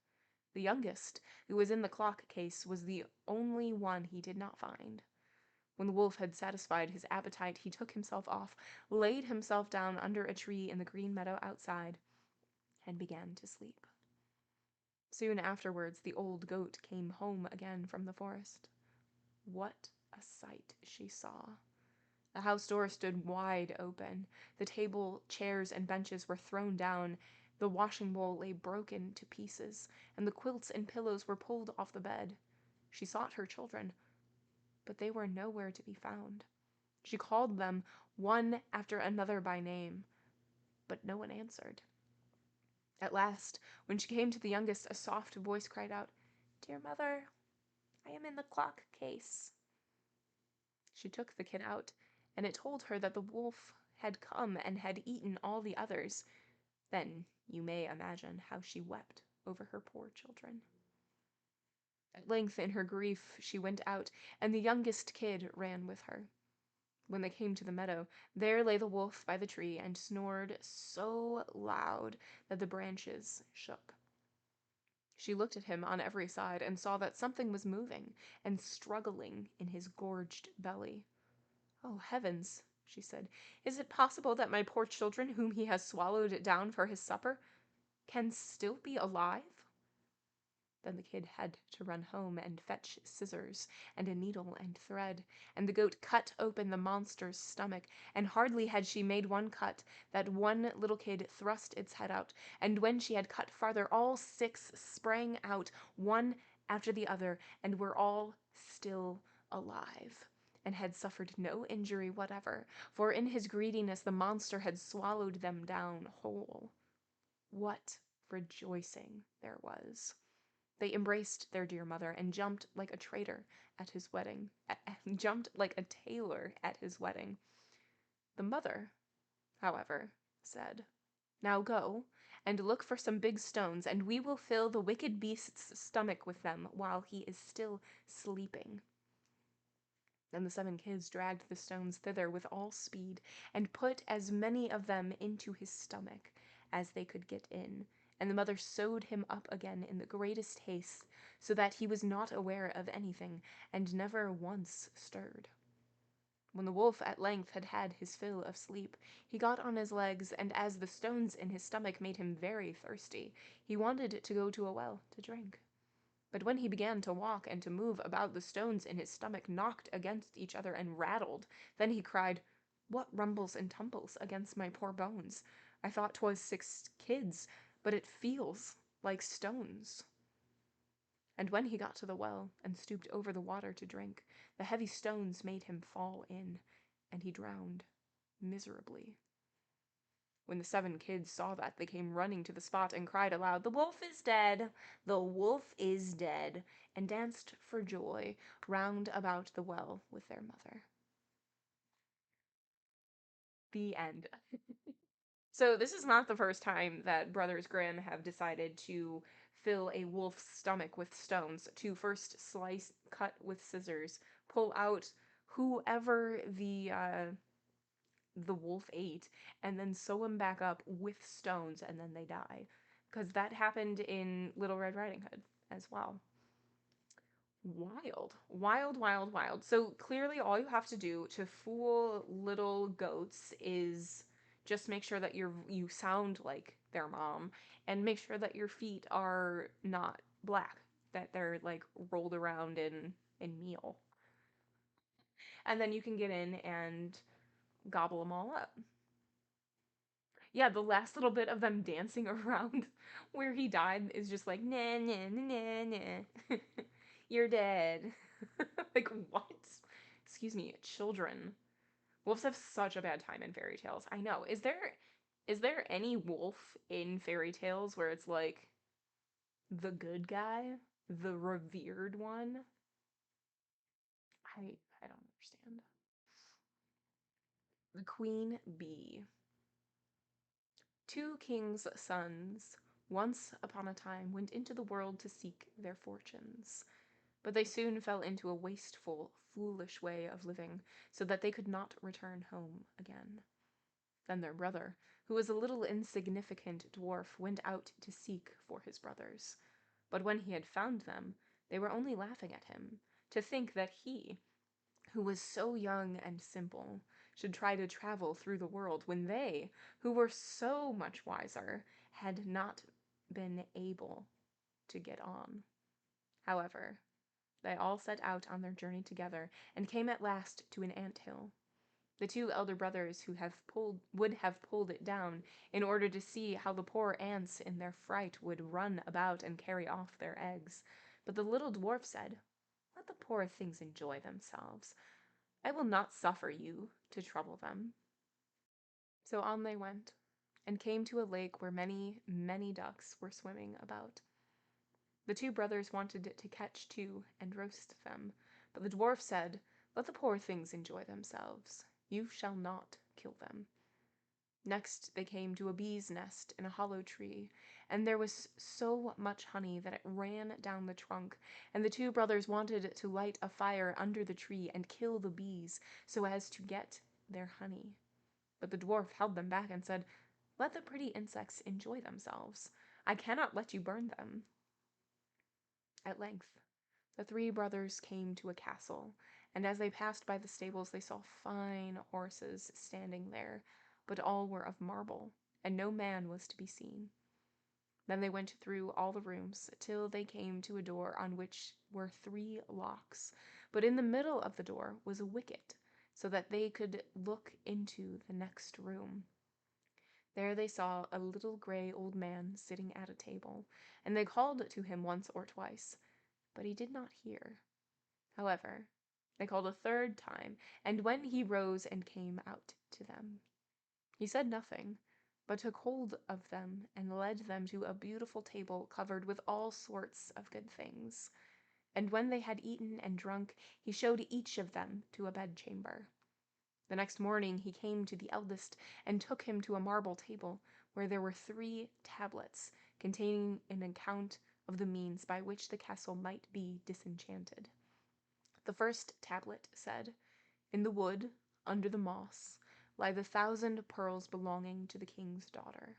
The youngest, who was in the clock case, was the only one he did not find. When the wolf had satisfied his appetite, he took himself off, laid himself down under a tree in the green meadow outside, and began to sleep. Soon afterwards, the old goat came home again from the forest. What a sight she saw! The house door stood wide open. The table, chairs, and benches were thrown down. The washing bowl lay broken to pieces, and the quilts and pillows were pulled off the bed. She sought her children, but they were nowhere to be found. She called them one after another by name, but no one answered. At last, when she came to the youngest, a soft voice cried out, "Dear mother, I am in the clock case." She took the kid out, and it told her that the wolf had come and had eaten all the others. Then you may imagine how she wept over her poor children. At length, in her grief, she went out, and the youngest kid ran with her. When they came to the meadow, there lay the wolf by the tree and snored so loud that the branches shook. She looked at him on every side and saw that something was moving and struggling in his gorged belly. "Oh, heavens," she said, "is it possible that my poor children, whom he has swallowed down for his supper, can still be alive?" Then the kid had to run home and fetch scissors and a needle and thread, and the goat cut open the monster's stomach, and hardly had she made one cut that one little kid thrust its head out, and when she had cut farther, all 6 sprang out, one after the other, and were all still alive, and had suffered no injury whatever, for in his greediness the monster had swallowed them down whole. What rejoicing there was! They embraced their dear mother and jumped like a traitor at his wedding, jumped like a tailor at his wedding. The mother, however, said, "Now go and look for some big stones, and we will fill the wicked beast's stomach with them while he is still sleeping." Then the 7 kids dragged the stones thither with all speed, and put as many of them into his stomach as they could get in, and the mother sewed him up again in the greatest haste, so that he was not aware of anything, and never once stirred. When the wolf at length had had his fill of sleep, he got on his legs, and as the stones in his stomach made him very thirsty, he wanted to go to a well to drink. But when he began to walk and to move about, the stones in his stomach knocked against each other and rattled. Then he cried, "What rumbles and tumbles against my poor bones? I thought 'twas 6 kids, but it feels like stones." And when he got to the well and stooped over the water to drink, the heavy stones made him fall in, and he drowned miserably. When the 7 kids saw that, they came running to the spot and cried aloud, "The wolf is dead! The wolf is dead!" and danced for joy round about the well with their mother. The end. So this is not the first time that Brothers Grimm have decided to fill a wolf's stomach with stones, to first slice, cut with scissors, pull out whoever the wolf ate, and then sew him back up with stones, and then they die. Because that happened in Little Red Riding Hood as well. Wild. Wild, wild, wild. So clearly all you have to do to fool little goats is just make sure that you sound like their mom, and make sure that your feet are not black, that they're like rolled around in meal. And then you can get in and gobble them all up. Yeah, the last little bit of them dancing around where he died is just like, nah, nah, nah, nah, nah. You're dead. Like, what? Excuse me, children. Wolves have such a bad time in fairy tales. I know. Is there any wolf in fairy tales where it's like the good guy? The revered one? I don't understand. The queen bee. 2 kings' sons, once upon a time, went into the world to seek their fortunes. But they soon fell into a wasteful, foolish way of living, so that they could not return home again. Then their brother, who was a little insignificant dwarf, went out to seek for his brothers. But when he had found them, they were only laughing at him, to think that he, who was so young and simple, should try to travel through the world, when they, who were so much wiser, had not been able to get on. However, they all set out on their journey together, and came at last to an ant hill. The 2 elder brothers who would have pulled it down in order to see how the poor ants in their fright would run about and carry off their eggs. But the little dwarf said, "Let the poor things enjoy themselves. I will not suffer you to trouble them." So on they went, and came to a lake where many, many ducks were swimming about. The 2 brothers wanted to catch 2 and roast them, but the dwarf said, "Let the poor things enjoy themselves. You shall not kill them." Next, they came to a bee's nest in a hollow tree, and there was so much honey that it ran down the trunk, and the two brothers wanted to light a fire under the tree and kill the bees so as to get their honey. But the dwarf held them back and said, "Let the pretty insects enjoy themselves. I cannot let you burn them." At length, the three brothers came to a castle, and as they passed by the stables they saw fine horses standing there, but all were of marble, and no man was to be seen. Then they went through all the rooms till they came to a door on which were 3 locks, but in the middle of the door was a wicket, so that they could look into the next room. There they saw a little gray old man sitting at a table, and they called to him once or twice, but he did not hear. However, they called a third time, and when he rose and came out to them, he said nothing, but took hold of them and led them to a beautiful table covered with all sorts of good things. And when they had eaten and drunk, he showed each of them to a bedchamber. The next morning he came to the eldest and took him to a marble table, where there were 3 tablets containing an account of the means by which the castle might be disenchanted. The first tablet said, "In the wood, under the moss, lie the 1,000 pearls belonging to the king's daughter.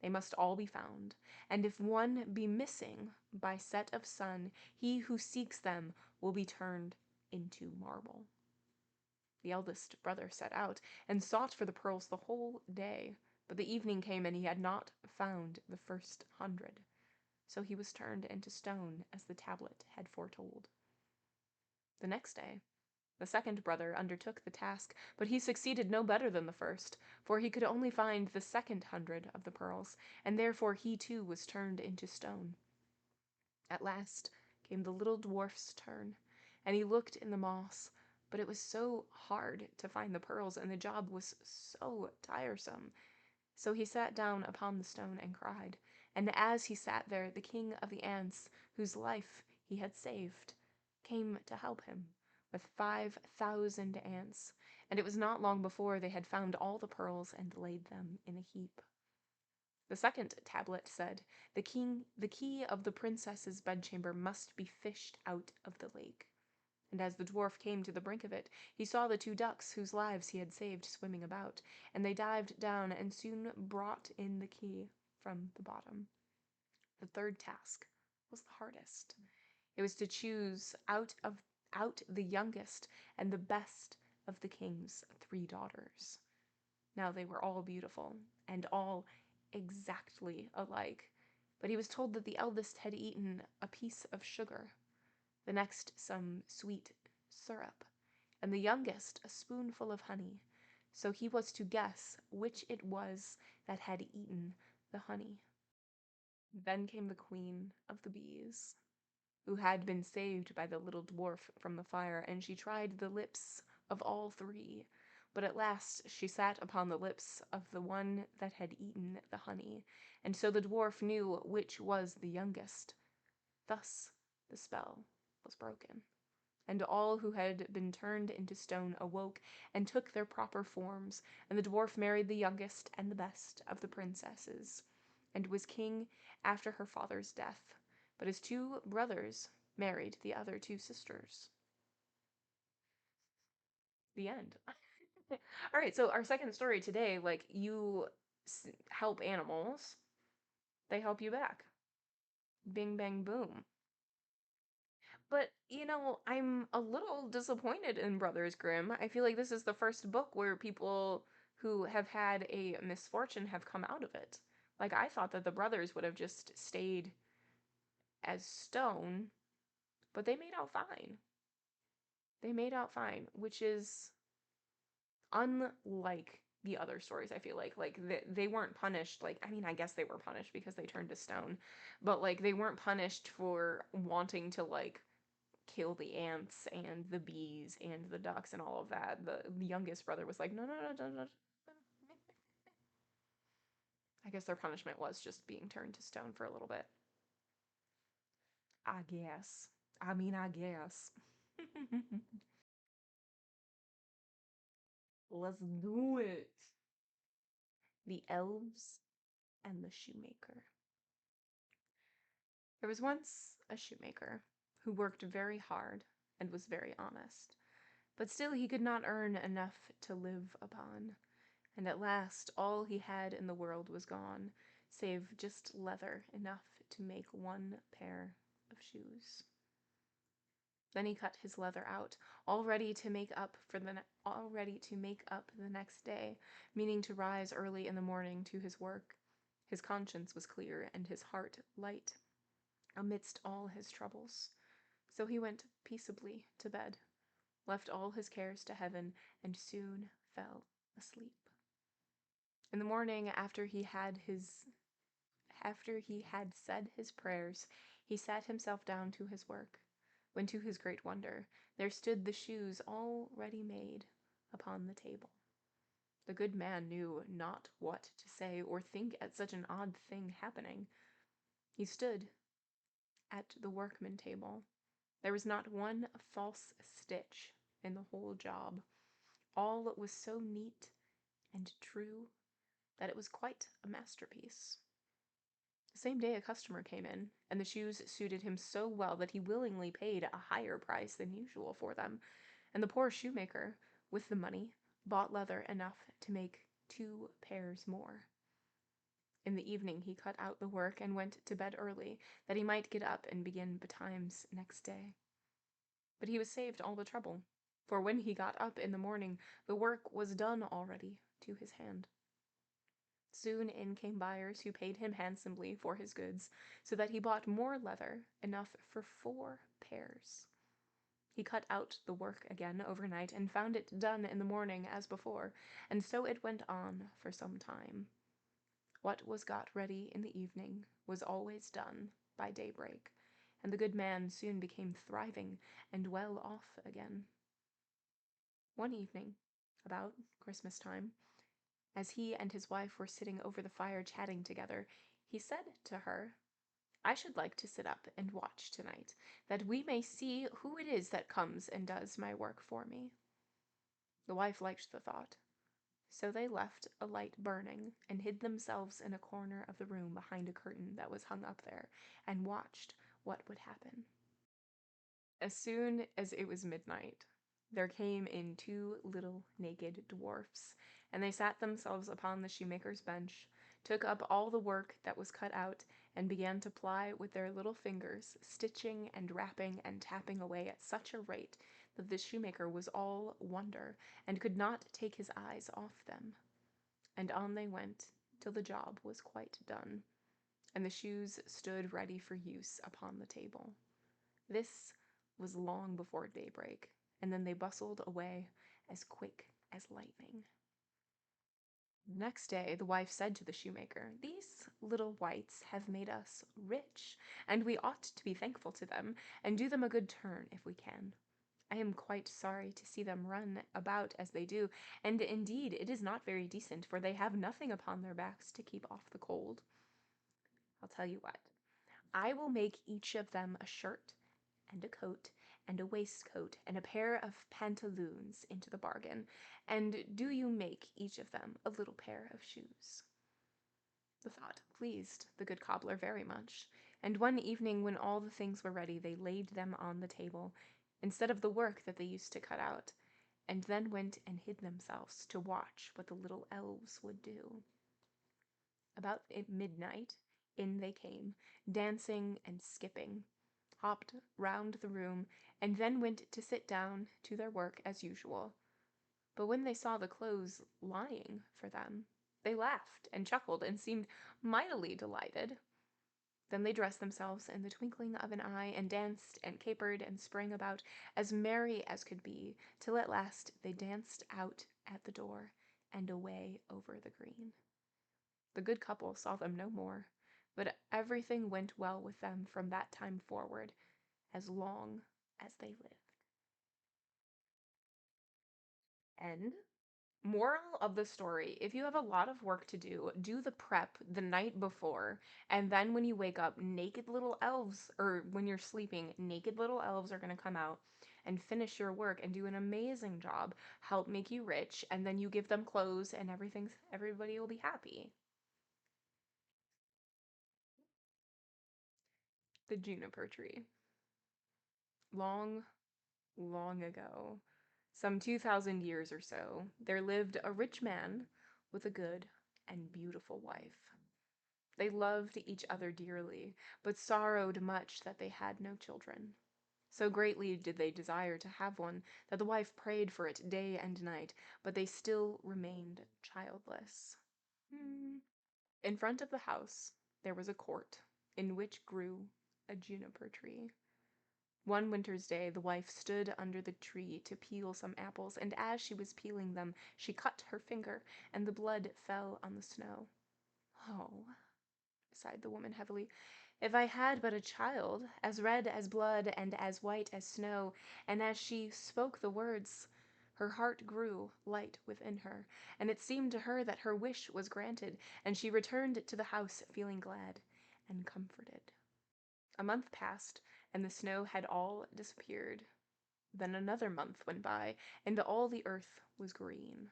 They must all be found, and if one be missing by set of sun, he who seeks them will be turned into marble." The eldest brother set out, and sought for the pearls the whole day, but the evening came and he had not found the first 100. So he was turned into stone, as the tablet had foretold. The next day, the second brother undertook the task, but he succeeded no better than the first, for he could only find the second 100 of the pearls, and therefore he too was turned into stone. At last came the little dwarf's turn, and he looked in the moss, but it was so hard to find the pearls, and the job was so tiresome. So he sat down upon the stone and cried, and as he sat there, the king of the ants, whose life he had saved, came to help him, with 5,000 ants, and it was not long before they had found all the pearls and laid them in a heap. The second tablet said, the key of the princess's bedchamber must be fished out of the lake. And as the dwarf came to the brink of it, he saw the 2 ducks whose lives he had saved swimming about, and they dived down and soon brought in the key from the bottom. The third task was the hardest. It was to choose out the youngest and the best of the king's 3 daughters. Now they were all beautiful, and all exactly alike, but he was told that the eldest had eaten a piece of sugar, the next some sweet syrup, and the youngest a spoonful of honey, so he was to guess which it was that had eaten the honey. Then came the queen of the bees, who had been saved by the little dwarf from the fire, and she tried the lips of all 3, but at last she sat upon the lips of the one that had eaten the honey, and so the dwarf knew which was the youngest. Thus the spell was broken, and all who had been turned into stone awoke and took their proper forms, and the dwarf married the youngest and the best of the princesses, and was king after her father's death, but his 2 brothers married the other 2 sisters. The end. All right, so our second story today, like, you help animals, they help you back. Bing, bang, boom. But, I'm a little disappointed in Brothers Grimm. I feel like this is the first book where people who have had a misfortune have come out of it. Like, I thought that the brothers would have just stayed as stone, but they made out fine. They made out fine, which is unlike the other stories. I feel like they weren't punished. Like, I mean, I guess they were punished because they turned to stone, but like they weren't punished for wanting to like kill the ants and the bees and the ducks and all of that. The youngest brother was like, no, no, no, no, no. I guess their punishment was just being turned to stone for a little bit. I guess. I guess. Let's do it. The Elves and the Shoemaker. There was once a shoemaker who worked very hard and was very honest, but still he could not earn enough to live upon, and at last all he had in the world was gone, save just leather enough to make one pair of shoes. Then he cut his leather out, all ready to make up the next day, meaning to rise early in the morning to his work. His conscience was clear and his heart light amidst all his troubles. So he went peaceably to bed, left all his cares to heaven, and soon fell asleep. In the morning, after he had said his prayers, he sat himself down to his work, when to his great wonder there stood the shoes all ready made upon the table. The good man knew not what to say or think at such an odd thing happening. He stood at the workman table. There was not one false stitch in the whole job. All was so neat and true that it was quite a masterpiece. The same day a customer came in, and the shoes suited him so well that he willingly paid a higher price than usual for them, and the poor shoemaker, with the money, bought leather enough to make 2 pairs more. In the evening he cut out the work and went to bed early, that he might get up and begin betimes next day. But he was saved all the trouble, for when he got up in the morning the work was done already to his hand. Soon in came buyers who paid him handsomely for his goods, so that he bought more leather, enough for 4 pairs. He cut out the work again overnight and found it done in the morning as before, and so it went on for some time. What was got ready in the evening was always done by daybreak, and the good man soon became thriving and well off again. One evening, about Christmas time, as he and his wife were sitting over the fire chatting together, he said to her, "I should like to sit up and watch tonight, that we may see who it is that comes and does my work for me." The wife liked the thought, so they left a light burning and hid themselves in a corner of the room behind a curtain that was hung up there, and watched what would happen. As soon as it was midnight, there came in 2 little naked dwarfs, and they sat themselves upon the shoemaker's bench, took up all the work that was cut out, and began to ply with their little fingers, stitching and rapping and tapping away at such a rate that the shoemaker was all wonder, and could not take his eyes off them. And on they went, till the job was quite done, and the shoes stood ready for use upon the table. This was long before daybreak, and then they bustled away as quick as lightning. The next day the wife said to the shoemaker, "These little wights have made us rich, and we ought to be thankful to them, and do them a good turn if we can. I am quite sorry to see them run about as they do, and indeed it is not very decent, for they have nothing upon their backs to keep off the cold. I'll tell you what, I will make each of them a shirt and a coat and a waistcoat and a pair of pantaloons into the bargain, and do you make each of them a little pair of shoes." The thought pleased the good cobbler very much, and one evening when all the things were ready they laid them on the table, instead of the work that they used to cut out, and then went and hid themselves to watch what the little elves would do. About midnight in they came, dancing and skipping, hopped round the room, and then went to sit down to their work as usual. But when they saw the clothes lying for them, they laughed and chuckled and seemed mightily delighted. Then they dressed themselves in the twinkling of an eye, and danced and capered and sprang about as merry as could be, till at last they danced out at the door and away over the green. The good couple saw them no more, but everything went well with them from that time forward, as long as they lived. End. Moral of the story: if you have a lot of work to do the prep the night before, and then when you wake up, naked little elves, or when you're sleeping, naked little elves are going to come out, and finish your work and do an amazing job, help make you rich, and then you give them clothes and everybody will be happy. The Juniper-Tree. Long, long ago, some 2,000 years or so, there lived a rich man with a good and beautiful wife. They loved each other dearly, but sorrowed much that they had no children. So greatly did they desire to have one that the wife prayed for it day and night, but they still remained childless. In front of the house there was a court, in which grew a juniper-tree. One winter's day the wife stood under the tree to peel some apples, and as she was peeling them she cut her finger, and the blood fell on the snow. "Oh," sighed the woman heavily, "if I had but a child, as red as blood and as white as snow." And as she spoke the words, her heart grew light within her, and it seemed to her that her wish was granted, and she returned to the house feeling glad and comforted. A month passed, and the snow had all disappeared. Then another month went by, and all the earth was green.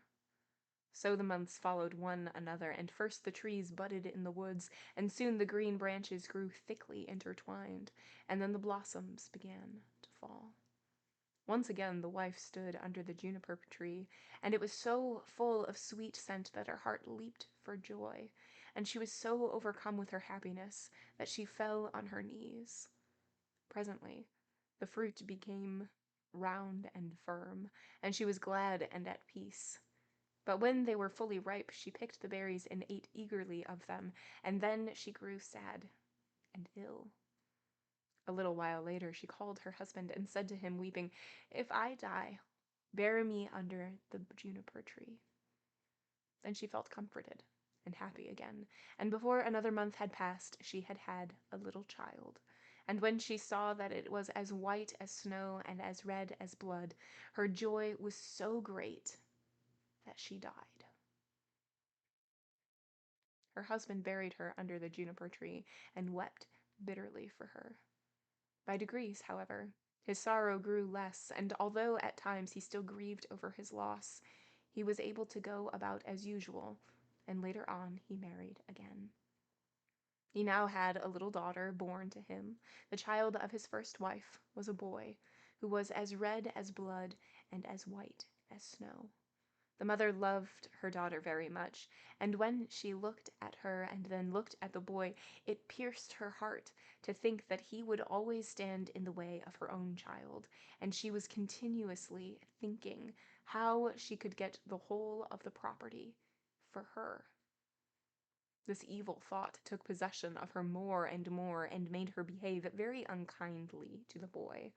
So the months followed one another, and first the trees budded in the woods, and soon the green branches grew thickly intertwined, and then the blossoms began to fall. Once again the wife stood under the juniper-tree, and it was so full of sweet scent that her heart leaped for joy, and she was so overcome with her happiness that she fell on her knees. Presently the fruit became round and firm, and she was glad and at peace. But when they were fully ripe, she picked the berries and ate eagerly of them, and then she grew sad and ill. A little while later she called her husband and said to him, weeping, "If I die, bury me under the juniper-tree." Then she felt comforted and happy again, and before another month had passed she had had a little child. And when she saw that it was as white as snow and as red as blood, her joy was so great that she died. Her husband buried her under the juniper-tree and wept bitterly for her. By degrees, however, his sorrow grew less, and although at times he still grieved over his loss, he was able to go about as usual, and later on he married again. He now had a little daughter born to him. The child of his first wife was a boy, who was as red as blood and as white as snow. The mother loved her daughter very much, and when she looked at her and then looked at the boy, it pierced her heart to think that he would always stand in the way of her own child, and she was continuously thinking how she could get the whole of the property for her. This evil thought took possession of her more and made her behave very unkindly to the boy.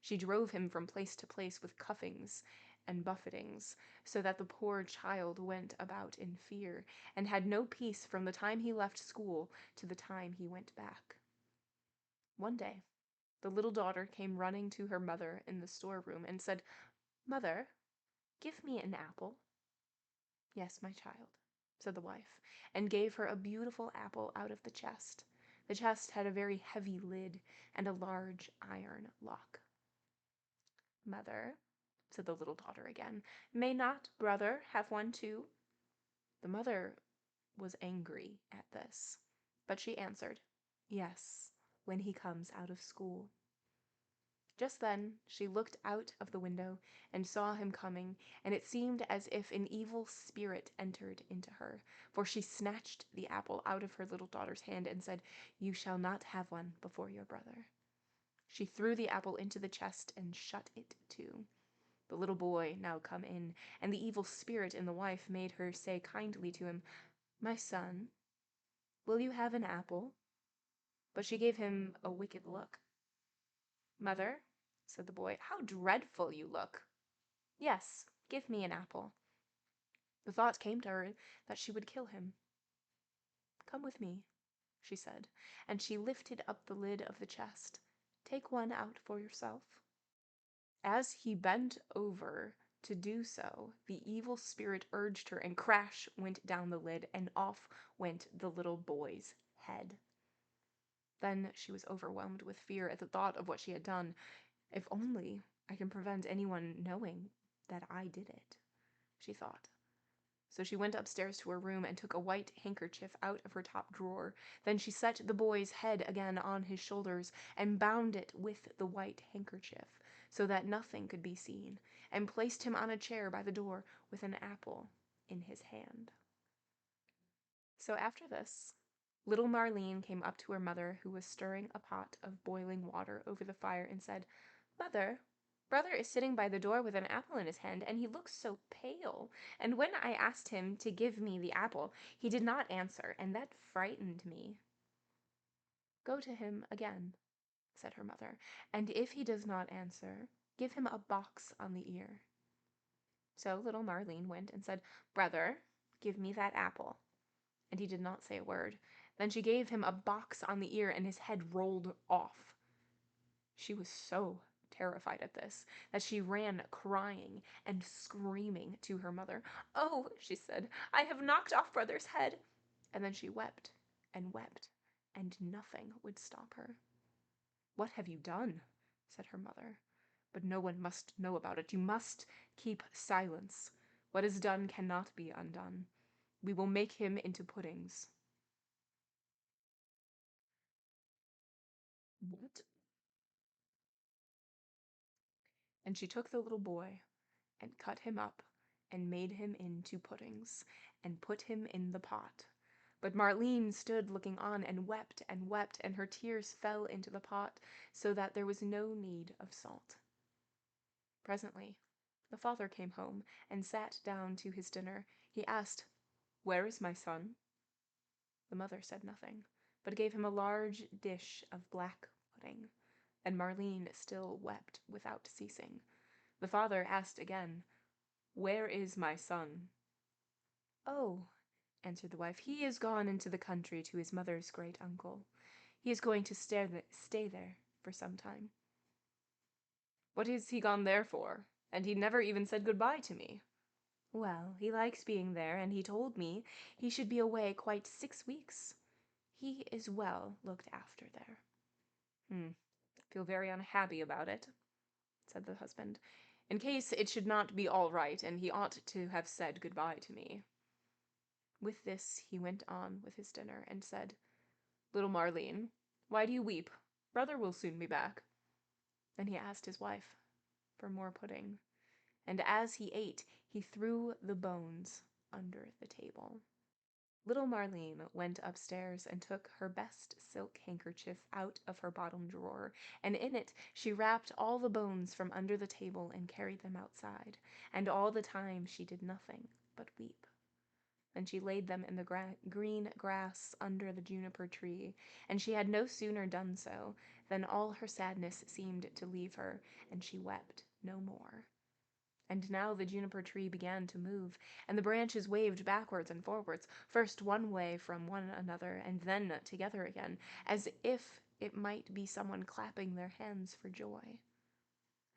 She drove him from place to place with cuffings and buffetings, so that the poor child went about in fear, and had no peace from the time he left school to the time he went back. One day, the little daughter came running to her mother in the storeroom and said, "Mother, give me an apple." "Yes, my child," said the wife, and gave her a beautiful apple out of the chest. The chest had a very heavy lid and a large iron lock. "Mother," said the little daughter again, "may not brother have one too?" The mother was angry at this, but she answered, "Yes, when he comes out of school." Just then she looked out of the window and saw him coming, and it seemed as if an evil spirit entered into her, for she snatched the apple out of her little daughter's hand and said, "You shall not have one before your brother." She threw the apple into the chest and shut it to. The little boy now come in, and the evil spirit in the wife made her say kindly to him, "My son, will you have an apple?" But she gave him a wicked look. "Mother," said the boy, "how dreadful you look! Yes, give me an apple." The thought came to her that she would kill him. "Come with me," she said, and she lifted up the lid of the chest. "Take one out for yourself." As he bent over to do so, the evil spirit urged her, and crash went down the lid, and off went the little boy's head. Then she was overwhelmed with fear at the thought of what she had done. If only I can prevent anyone knowing that I did it, she thought. So she went upstairs to her room and took a white handkerchief out of her top drawer. Then she set the boy's head again on his shoulders and bound it with the white handkerchief so that nothing could be seen, and placed him on a chair by the door with an apple in his hand. So after this, little Marlene came up to her mother, who was stirring a pot of boiling water over the fire, and said, "Mother, brother is sitting by the door with an apple in his hand, and he looks so pale. And when I asked him to give me the apple, he did not answer, and that frightened me." "Go to him again," said her mother, "and if he does not answer, give him a box on the ear." So little Marlene went and said, "Brother, give me that apple." And he did not say a word. Then she gave him a box on the ear, and his head rolled off. She was so terrified at this that she ran crying and screaming to her mother. "Oh," she said, "I have knocked off brother's head." And then she wept, and nothing would stop her. "What have you done?" said her mother. "But no one must know about it. You must keep silence. What is done cannot be undone. We will make him into puddings." "What?" And she took the little boy and cut him up and made him into puddings and put him in the pot. But Marlene stood looking on and wept, and her tears fell into the pot so that there was no need of salt. Presently, the father came home and sat down to his dinner. He asked, "Where is my son?" The mother said nothing, but gave him a large dish of black pudding, and Marlene still wept without ceasing. The father asked again, "Where is my son?" "Oh," answered the wife, "he is gone into the country to his mother's great uncle. He is going to stay there for some time." "What is he gone there for? And he never even said good-bye to me." "Well, he likes being there, and he told me he should be away quite 6 weeks. He is well looked after there." Feel very unhappy about it," said the husband, "in case it should not be all right, and he ought to have said good-bye to me." With this he went on with his dinner, and said, "Little Marlene, why do you weep? Brother will soon be back." Then he asked his wife for more pudding, and as he ate, he threw the bones under the table. Little Marlene went upstairs and took her best silk handkerchief out of her bottom drawer, and in it she wrapped all the bones from under the table and carried them outside, and all the time she did nothing but weep. Then she laid them in the green grass under the juniper-tree, and she had no sooner done so than all her sadness seemed to leave her, and she wept no more. And now the juniper-tree began to move, and the branches waved backwards and forwards, first one way from one another, and then together again, as if it might be someone clapping their hands for joy.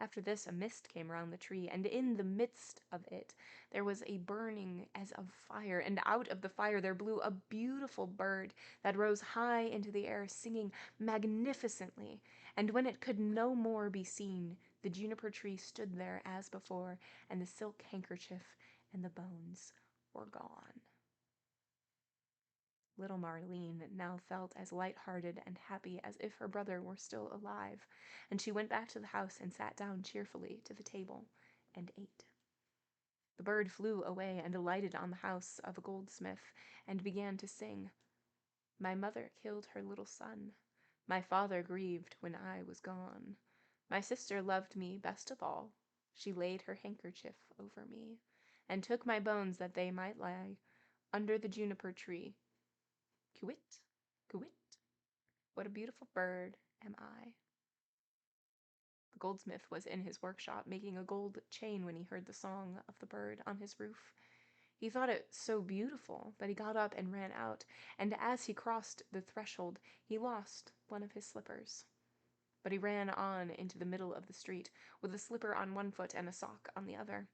After this a mist came round the tree, and in the midst of it there was a burning as of fire, and out of the fire there blew a beautiful bird that rose high into the air, singing magnificently, and when it could no more be seen, the juniper-tree stood there as before, and the silk handkerchief and the bones were gone. Little Marlene now felt as light-hearted and happy as if her brother were still alive, and she went back to the house and sat down cheerfully to the table and ate. The bird flew away and alighted on the house of a goldsmith and began to sing, "My mother killed her little son. My father grieved when I was gone. My sister loved me best of all. She laid her handkerchief over me, and took my bones that they might lie under the juniper-tree. Kywitt, kywitt, what a beautiful bird am I." The goldsmith was in his workshop making a gold chain when he heard the song of the bird on his roof. He thought it so beautiful that he got up and ran out, and as he crossed the threshold, he lost one of his slippers. But he ran on into the middle of the street, with a slipper on one foot and a sock on the other.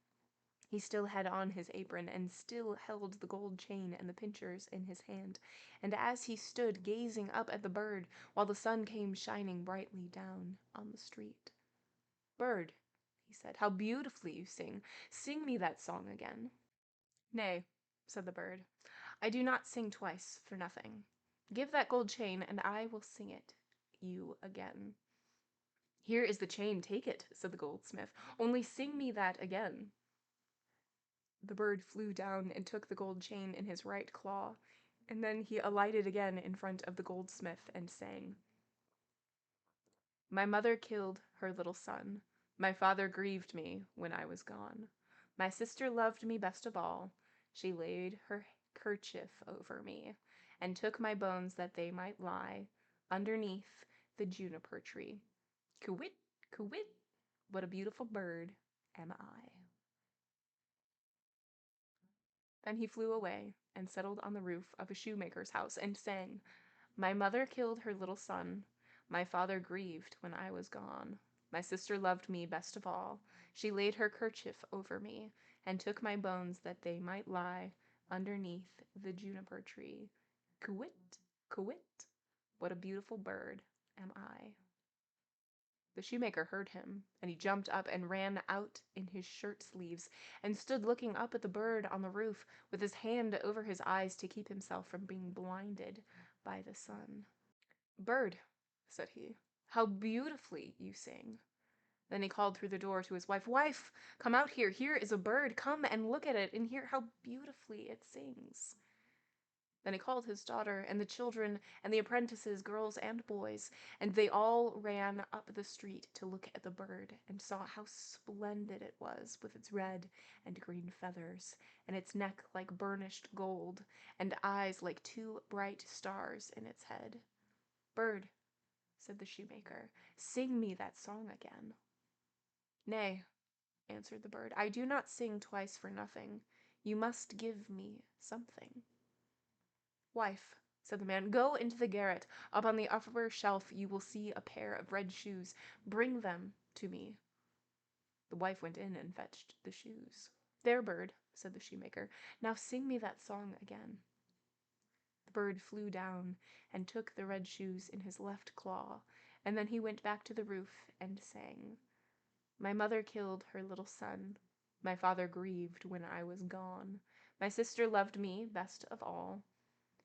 He still had on his apron, and still held the gold chain and the pincers in his hand, and as he stood gazing up at the bird, while the sun came shining brightly down on the street, "Bird, he said. "How beautifully you sing. Sing me that song again." "Nay," said the bird, "I do not sing twice for nothing. Give that gold chain, and I will sing it you again." "Here is the chain, take it," said the goldsmith. "Only sing me that again." The bird flew down and took the gold chain in his right claw, and then he alighted again in front of the goldsmith and sang. "My mother killed her little son. My father grieved me when I was gone. My sister loved me best of all. She laid her kerchief over me, and took my bones that they might lie underneath the juniper-tree. Coo-wit, coo-wit, what a beautiful bird am I." Then he flew away and settled on the roof of a shoemaker's house and sang, "My mother killed her little son. My father grieved when I was gone. My sister loved me best of all. She laid her kerchief over me, and took my bones that they might lie underneath the juniper-tree. Coo-wit, coo-wit, what a beautiful bird am I." The shoemaker heard him, and he jumped up and ran out in his shirt sleeves, and stood looking up at the bird on the roof, with his hand over his eyes to keep himself from being blinded by the sun. "Bird," said he, "how beautifully you sing." Then he called through the door to his wife, "Wife, come out here. Here is a bird. Come and look at it, and hear how beautifully it sings." Then he called his daughter, and the children, and the apprentices, girls and boys, and they all ran up the street to look at the bird, and saw how splendid it was, with its red and green feathers, and its neck like burnished gold, and eyes like two bright stars in its head. "Bird," said the shoemaker, "sing me that song again." "Nay," answered the bird, "I do not sing twice for nothing. You must give me something." "Wife," said the man, "go into the garret. Up on the upper shelf you will see a pair of red shoes. Bring them to me." The wife went in and fetched the shoes. "There, bird," said the shoemaker, "now sing me that song again." The bird flew down and took the red shoes in his left claw, and then he went back to the roof and sang, "My mother killed her little son. My father grieved when I was gone. My sister loved me best of all.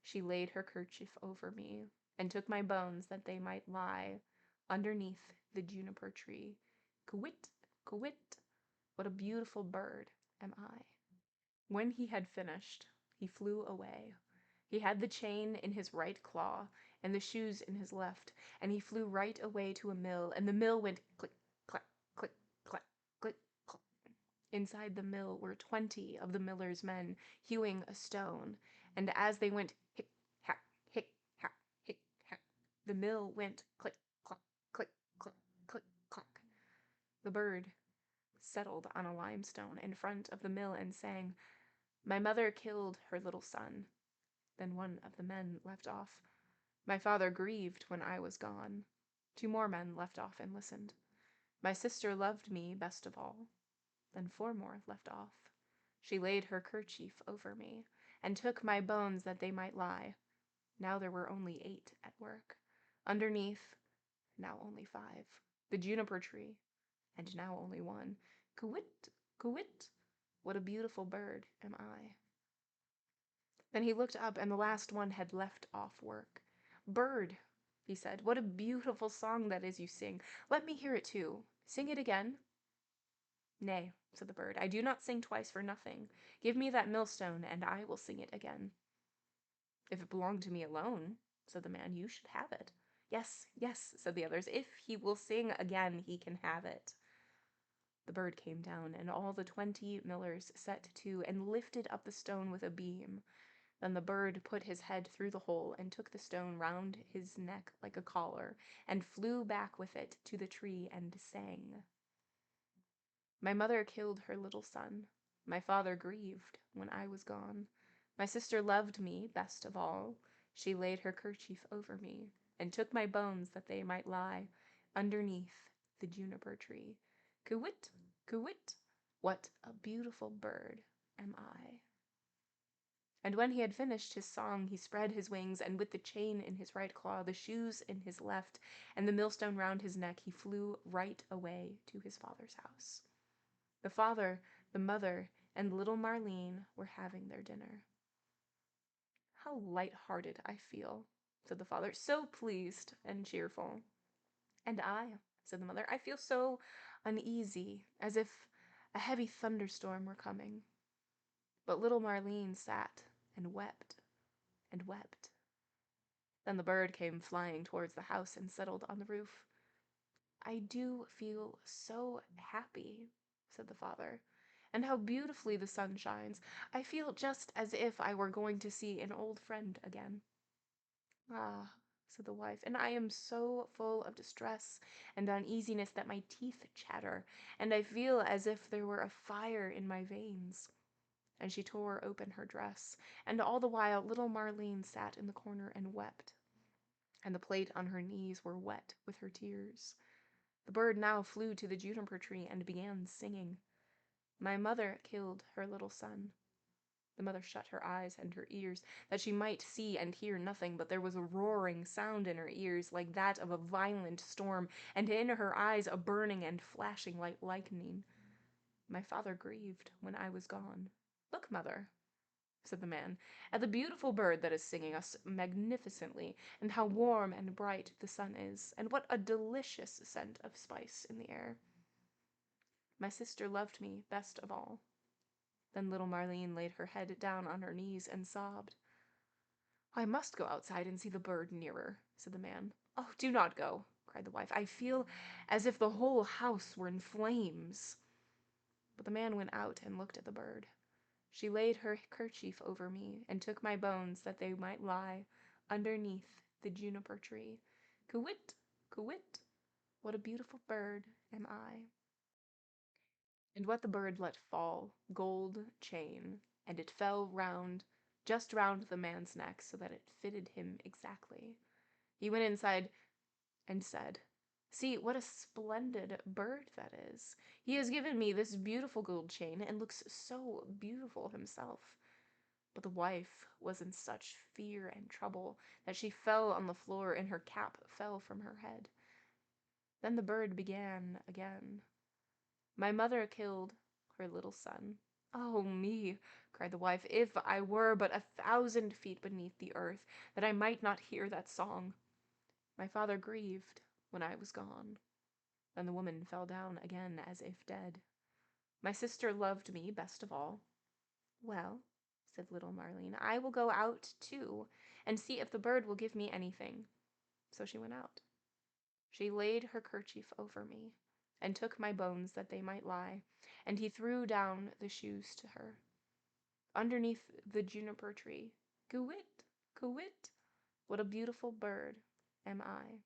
She laid her kerchief over me, and took my bones that they might lie underneath the juniper-tree. Coo-wit, coo-wit, what a beautiful bird am I." When he had finished, he flew away. He had the chain in his right claw, and the shoes in his left, and he flew right away to a mill, and the mill went click, clack, click, clack, click, clack. Inside the mill were 20 of the miller's men hewing a stone, and as they went hick, hack, hick, hack, hick, hack, the mill went click, clack, click, clack, click, clack. The bird settled on a limestone in front of the mill and sang, "My mother killed her little son." Then one of the men left off, "My father grieved when I was gone." 2 more men left off and listened. "My sister loved me best of all." Then 4 more left off. "She laid her kerchief over me, and took my bones that they might lie." Now there were only 8 at work. Underneath, now only 5. The juniper-tree, and now only 1. Coo-wit, coo-wit, what a beautiful bird am I. Then he looked up, and the last one had left off work. "Bird," he said, "what a beautiful song that is you sing. Let me hear it too. Sing it again." "Nay," said the bird, "I do not sing twice for nothing. Give me that millstone, and I will sing it again." "If it belonged to me alone," said the man, "you should have it." "Yes, yes," said the others, "if he will sing again, he can have it." The bird came down, and all the 20 millers set to and lifted up the stone with a beam. Then the bird put his head through the hole and took the stone round his neck like a collar, and flew back with it to the tree and sang, "My mother killed her little son. My father grieved when I was gone. My sister loved me best of all. She laid her kerchief over me, and took my bones that they might lie underneath the juniper-tree. Coo-wit, coo-wit, what a beautiful bird am I." And when he had finished his song, he spread his wings, and with the chain in his right claw, the shoes in his left, and the millstone round his neck, he flew right away to his father's house. The father, the mother, and little Marlene were having their dinner. "How light-hearted I feel," said the father, "so pleased and cheerful." "And I," said the mother, "I feel so uneasy, as if a heavy thunderstorm were coming." But little Marlene sat and wept and wept. Then the bird came flying towards the house and settled on the roof. "I do feel so happy," said the father, "and how beautifully the sun shines. I feel just as if I were going to see an old friend again." "Ah," said the wife, "and I am so full of distress and uneasiness that my teeth chatter, and I feel as if there were a fire in my veins." And she tore open her dress, and all the while little Marlene sat in the corner and wept, and the plate on her knees were wet with her tears. The bird now flew to the juniper-tree and began singing. "My mother killed her little son." The mother shut her eyes and her ears, that she might see and hear nothing, but there was a roaring sound in her ears like that of a violent storm, and in her eyes a burning and flashing like lightning. "My father grieved when I was gone. Look, mother," said the man, "at the beautiful bird that is singing us magnificently, and how warm and bright the sun is, and what a delicious scent of spice in the air. My sister loved me best of all." Then little Marlene laid her head down on her knees and sobbed. "I must go outside and see the bird nearer," said the man. "Oh, do not go," cried the wife. "I feel as if the whole house were in flames." But the man went out and looked at the bird. "She laid her kerchief over me and took my bones that they might lie underneath the juniper-tree. Coo-wit, coo-wit, what a beautiful bird am I." And what the bird let fall, gold chain, and it fell just round the man's neck, so that it fitted him exactly. He went inside and said, "See what a splendid bird that is. He has given me this beautiful gold chain, and looks so beautiful himself." But the wife was in such fear and trouble that she fell on the floor, and her cap fell from her head. Then the bird began again. "My mother killed her little son." "Oh me," cried the wife, "if I were but 1,000 feet beneath the earth, that I might not hear that song. My father grieved when I was gone." Then the woman fell down again as if dead. "My sister loved me best of all." "Well," said little Marlene, "I will go out too, and see if the bird will give me anything." So she went out. She laid her kerchief over me, and took my bones that they might lie, and he threw down the shoes to her. Underneath the juniper-tree, coo-wit, coo-wit, what a beautiful bird am I.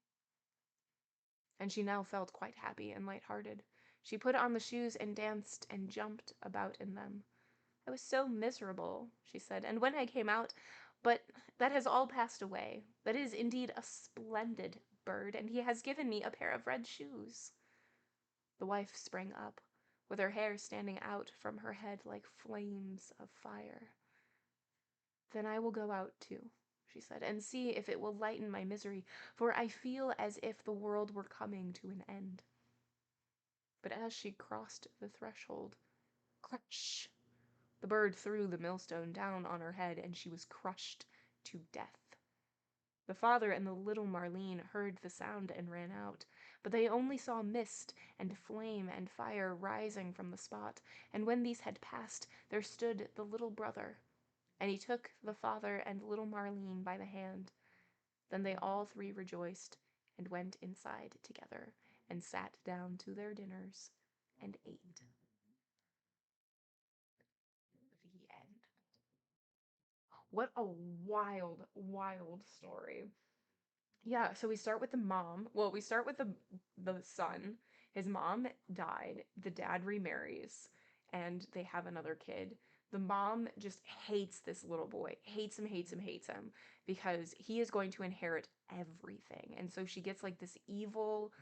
And she now felt quite happy and light-hearted. She put on the shoes and danced and jumped about in them. "I was so miserable," she said, "and when I came out, but that has all passed away. That is indeed a splendid bird, and he has given me a pair of red shoes." The wife sprang up, with her hair standing out from her head like flames of fire. "Then I will go out too," she said, "and see if it will lighten my misery, for I feel as if the world were coming to an end." But as she crossed the threshold, crash! The bird threw the millstone down on her head, and she was crushed to death. The father and the little Marlene heard the sound and ran out, but they only saw mist and flame and fire rising from the spot, and when these had passed, there stood the little brother, and he took the father and little Marlene by the hand. Then they all three rejoiced, and went inside together, and sat down to their dinners, and ate. The end. What a wild, wild story. Yeah, so we start with the mom. Well, we start with the son. His mom died. The dad remarries, and they have another kid. The mom just hates this little boy. Hates him, hates him, hates him, because he is going to inherit everything. And so she gets like this evil,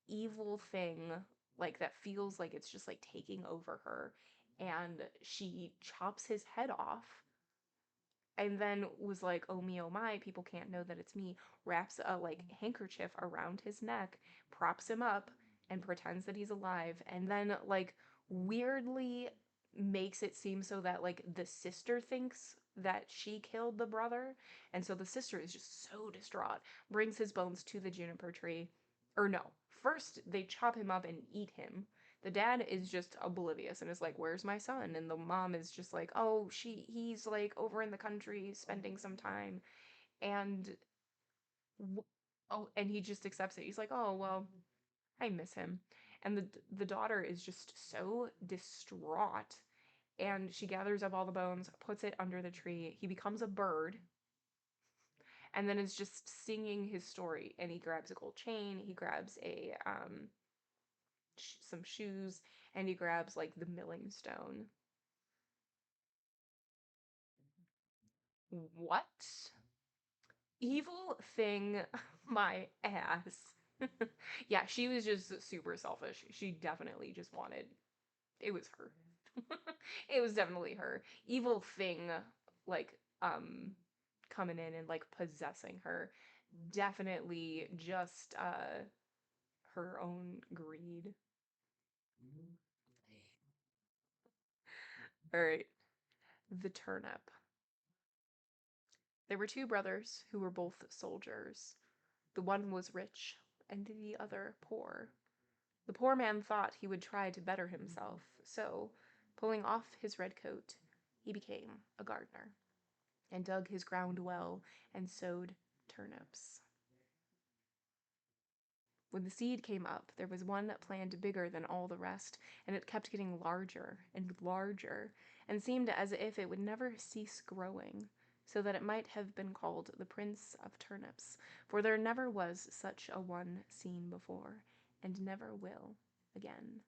evil thing, like that feels like it's just like taking over her. And she chops his head off, and then was like, "Oh me, oh my, people can't know that it's me," wraps a like handkerchief around his neck, props him up, and pretends that he's alive, and then like weirdly makes it seem so that like the sister thinks that she killed the brother, and so the sister is just so distraught, brings his bones to the juniper tree. Or no, first they chop him up and eat him. The dad is just oblivious and is like, "Where's my son?" And the mom is just like, "Oh, he's like over in the country spending some time." And oh, and he just accepts it. He's like, "Oh, well, I miss him." And the daughter is just so distraught, and she gathers up all the bones, puts it under the tree. He becomes a bird, and then is just singing his story. And he grabs a gold chain, he grabs a some shoes, and he grabs like the milling stone. What? Evil thing, my ass. Yeah, she was just super selfish. She definitely just wanted, it was her. It was definitely her. Evil thing, like, coming in and like possessing her. Definitely just her own greed. All right, the turnip. There were two brothers who were both soldiers. The one was rich and the other poor. The poor man thought he would try to better himself, so, pulling off his red coat, he became a gardener, and dug his ground well and sowed turnips. When the seed came up, there was one plant bigger than all the rest, and it kept getting larger and larger, and seemed as if it would never cease growing, so that it might have been called the Prince of Turnips, for there never was such a one seen before, and never will again.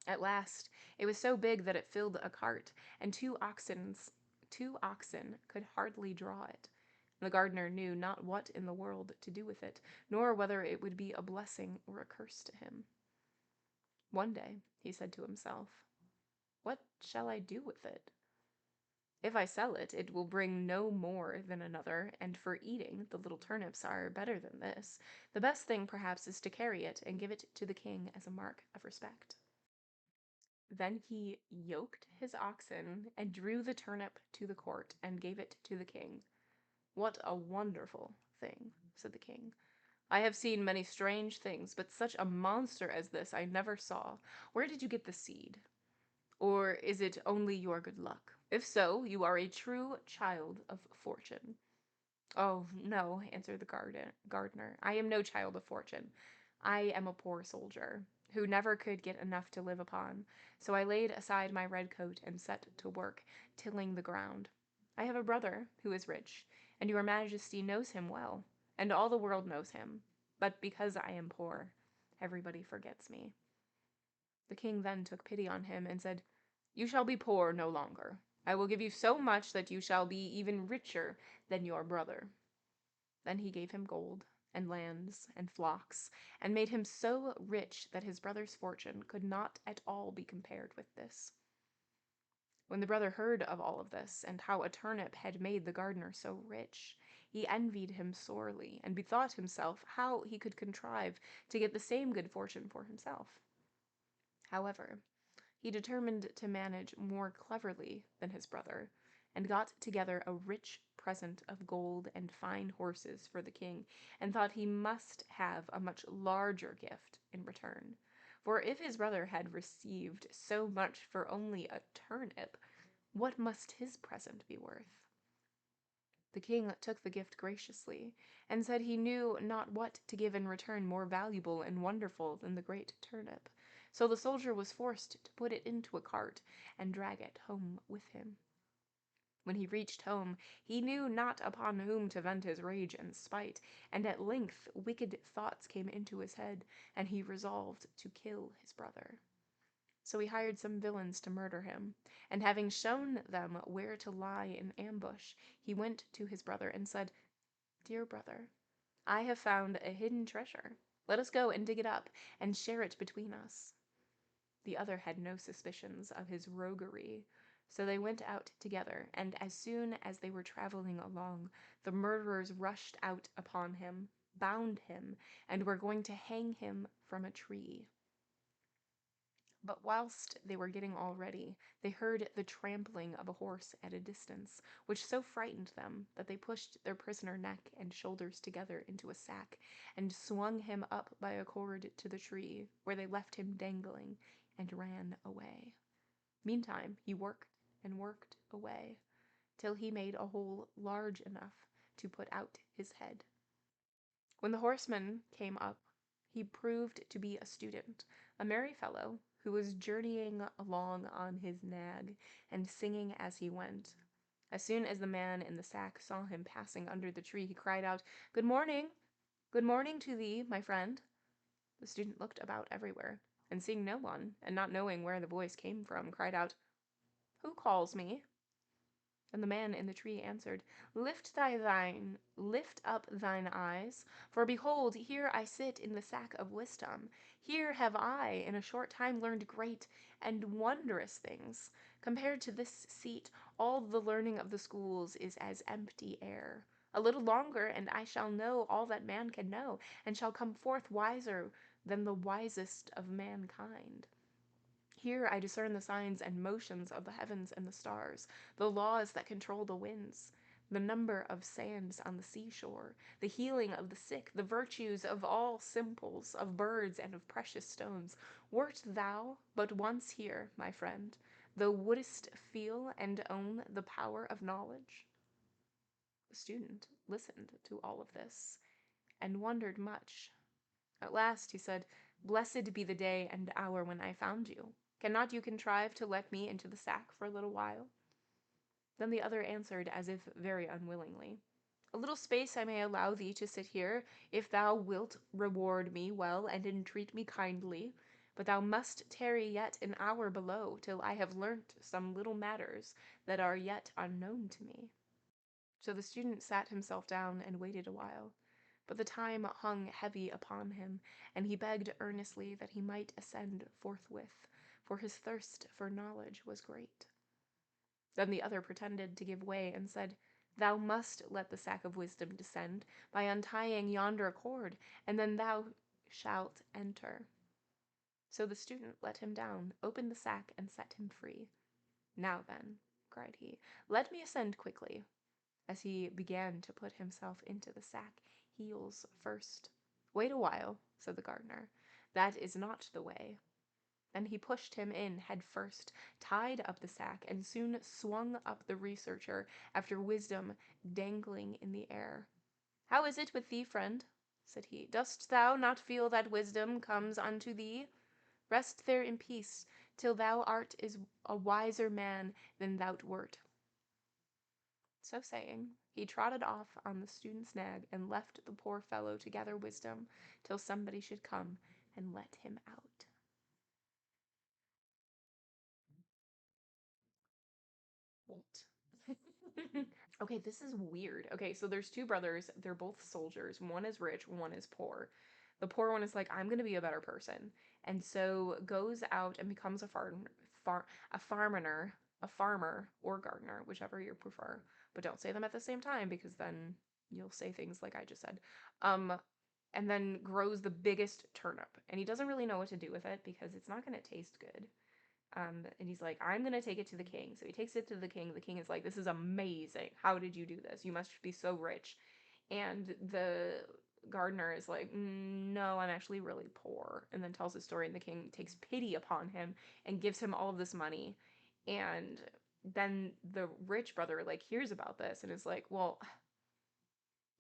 At last, it was so big that it filled a cart, and two oxen could hardly draw it. The gardener knew not what in the world to do with it, nor whether it would be a blessing or a curse to him. One day he said to himself, "What shall I do with it? If I sell it, it will bring no more than another, and for eating, the little turnips are better than this. The best thing, perhaps, is to carry it and give it to the king as a mark of respect." Then he yoked his oxen and drew the turnip to the court and gave it to the king. "What a wonderful thing," said the king. "I have seen many strange things, but such a monster as this I never saw. Where did you get the seed? Or is it only your good luck? If so, you are a true child of fortune." "Oh, no," answered the gardener. "I am no child of fortune. I am a poor soldier, who never could get enough to live upon, so I laid aside my red coat and set to work, tilling the ground. I have a brother who is rich, and your majesty knows him well, and all the world knows him. But because I am poor, everybody forgets me." The king then took pity on him and said, "You shall be poor no longer. I will give you so much that you shall be even richer than your brother." Then he gave him gold, and lands, and flocks, and made him so rich that his brother's fortune could not at all be compared with this. When the brother heard of all of this, and how a turnip had made the gardener so rich, he envied him sorely, and bethought himself how he could contrive to get the same good fortune for himself. However, he determined to manage more cleverly than his brother, and got together a rich present of gold and fine horses for the king, and thought he must have a much larger gift in return. For if his brother had received so much for only a turnip, what must his present be worth? The king took the gift graciously, and said he knew not what to give in return more valuable and wonderful than the great turnip. So the soldier was forced to put it into a cart and drag it home with him. When he reached home, he knew not upon whom to vent his rage and spite, and at length wicked thoughts came into his head, and he resolved to kill his brother. So he hired some villains to murder him, and having shown them where to lie in ambush, he went to his brother and said, "Dear brother, I have found a hidden treasure. Let us go and dig it up, and share it between us." The other had no suspicions of his roguery, so they went out together, and as soon as they were traveling along, the murderers rushed out upon him, bound him, and were going to hang him from a tree. But whilst they were getting all ready, they heard the trampling of a horse at a distance, which so frightened them that they pushed their prisoner neck and shoulders together into a sack, and swung him up by a cord to the tree, where they left him dangling, and ran away. Meantime he worked and worked away, till he made a hole large enough to put out his head. When the horseman came up, he proved to be a student, a merry fellow, who was journeying along on his nag, and singing as he went. As soon as the man in the sack saw him passing under the tree, he cried out, "Good morning! Good morning to thee, my friend." The student looked about everywhere, and seeing no one, and not knowing where the voice came from, cried out, "Who calls me?" And the man in the tree answered, Lift up thine eyes, for behold, here I sit in the sack of wisdom. Here have I in a short time learned great and wondrous things. Compared to this seat, all the learning of the schools is as empty air. A little longer, and I shall know all that man can know, and shall come forth wiser than the wisest of mankind. Here I discern the signs and motions of the heavens and the stars, the laws that control the winds, the number of sands on the seashore, the healing of the sick, the virtues of all simples, of birds and of precious stones. Wert thou but once here, my friend, thou wouldst feel and own the power of knowledge. The student listened to all of this, and wondered much. At last he said, "Blessed be the day and hour when I found you. Cannot you contrive to let me into the sack for a little while?" Then the other answered, as if very unwillingly, "A little space I may allow thee to sit here, if thou wilt reward me well and entreat me kindly. But thou must tarry yet an hour below, till I have learnt some little matters that are yet unknown to me." So the student sat himself down and waited a while. But the time hung heavy upon him, and he begged earnestly that he might ascend forthwith, for his thirst for knowledge was great. Then the other pretended to give way, and said, "Thou must let the sack of wisdom descend, by untying yonder cord, and then thou shalt enter." So the student let him down, opened the sack, and set him free. "Now then," cried he, "let me ascend quickly." As he began to put himself into the sack, heels first. "Wait a while," said the gardener. "That is not the way." Then he pushed him in head first, tied up the sack, and soon swung up the researcher, after wisdom dangling in the air. "How is it with thee, friend?" said he. "Dost thou not feel that wisdom comes unto thee? Rest there in peace, till thou art is a wiser man than thou wert." So saying, he trotted off on the student's nag, and left the poor fellow to gather wisdom till somebody should come and let him out. What? Okay, this is weird. Okay, so there's two brothers. They're both soldiers. One is rich, one is poor. The poor one is like, "I'm gonna be a better person," and so goes out and becomes a farmer or gardener, whichever you prefer. But don't say them at the same time, because then you'll say things like I just said. Um, and then grows the biggest turnip, and he doesn't really know what to do with it because it's not gonna taste good. And he's like, "I'm gonna take it to the king." So he takes it to the king. The king is like, "This is amazing. How did you do this? You must be so rich." And the gardener is like, "No, I'm actually really poor." And then tells his story, and the king takes pity upon him and gives him all of this money. And then the rich brother like hears about this and is like, "Well,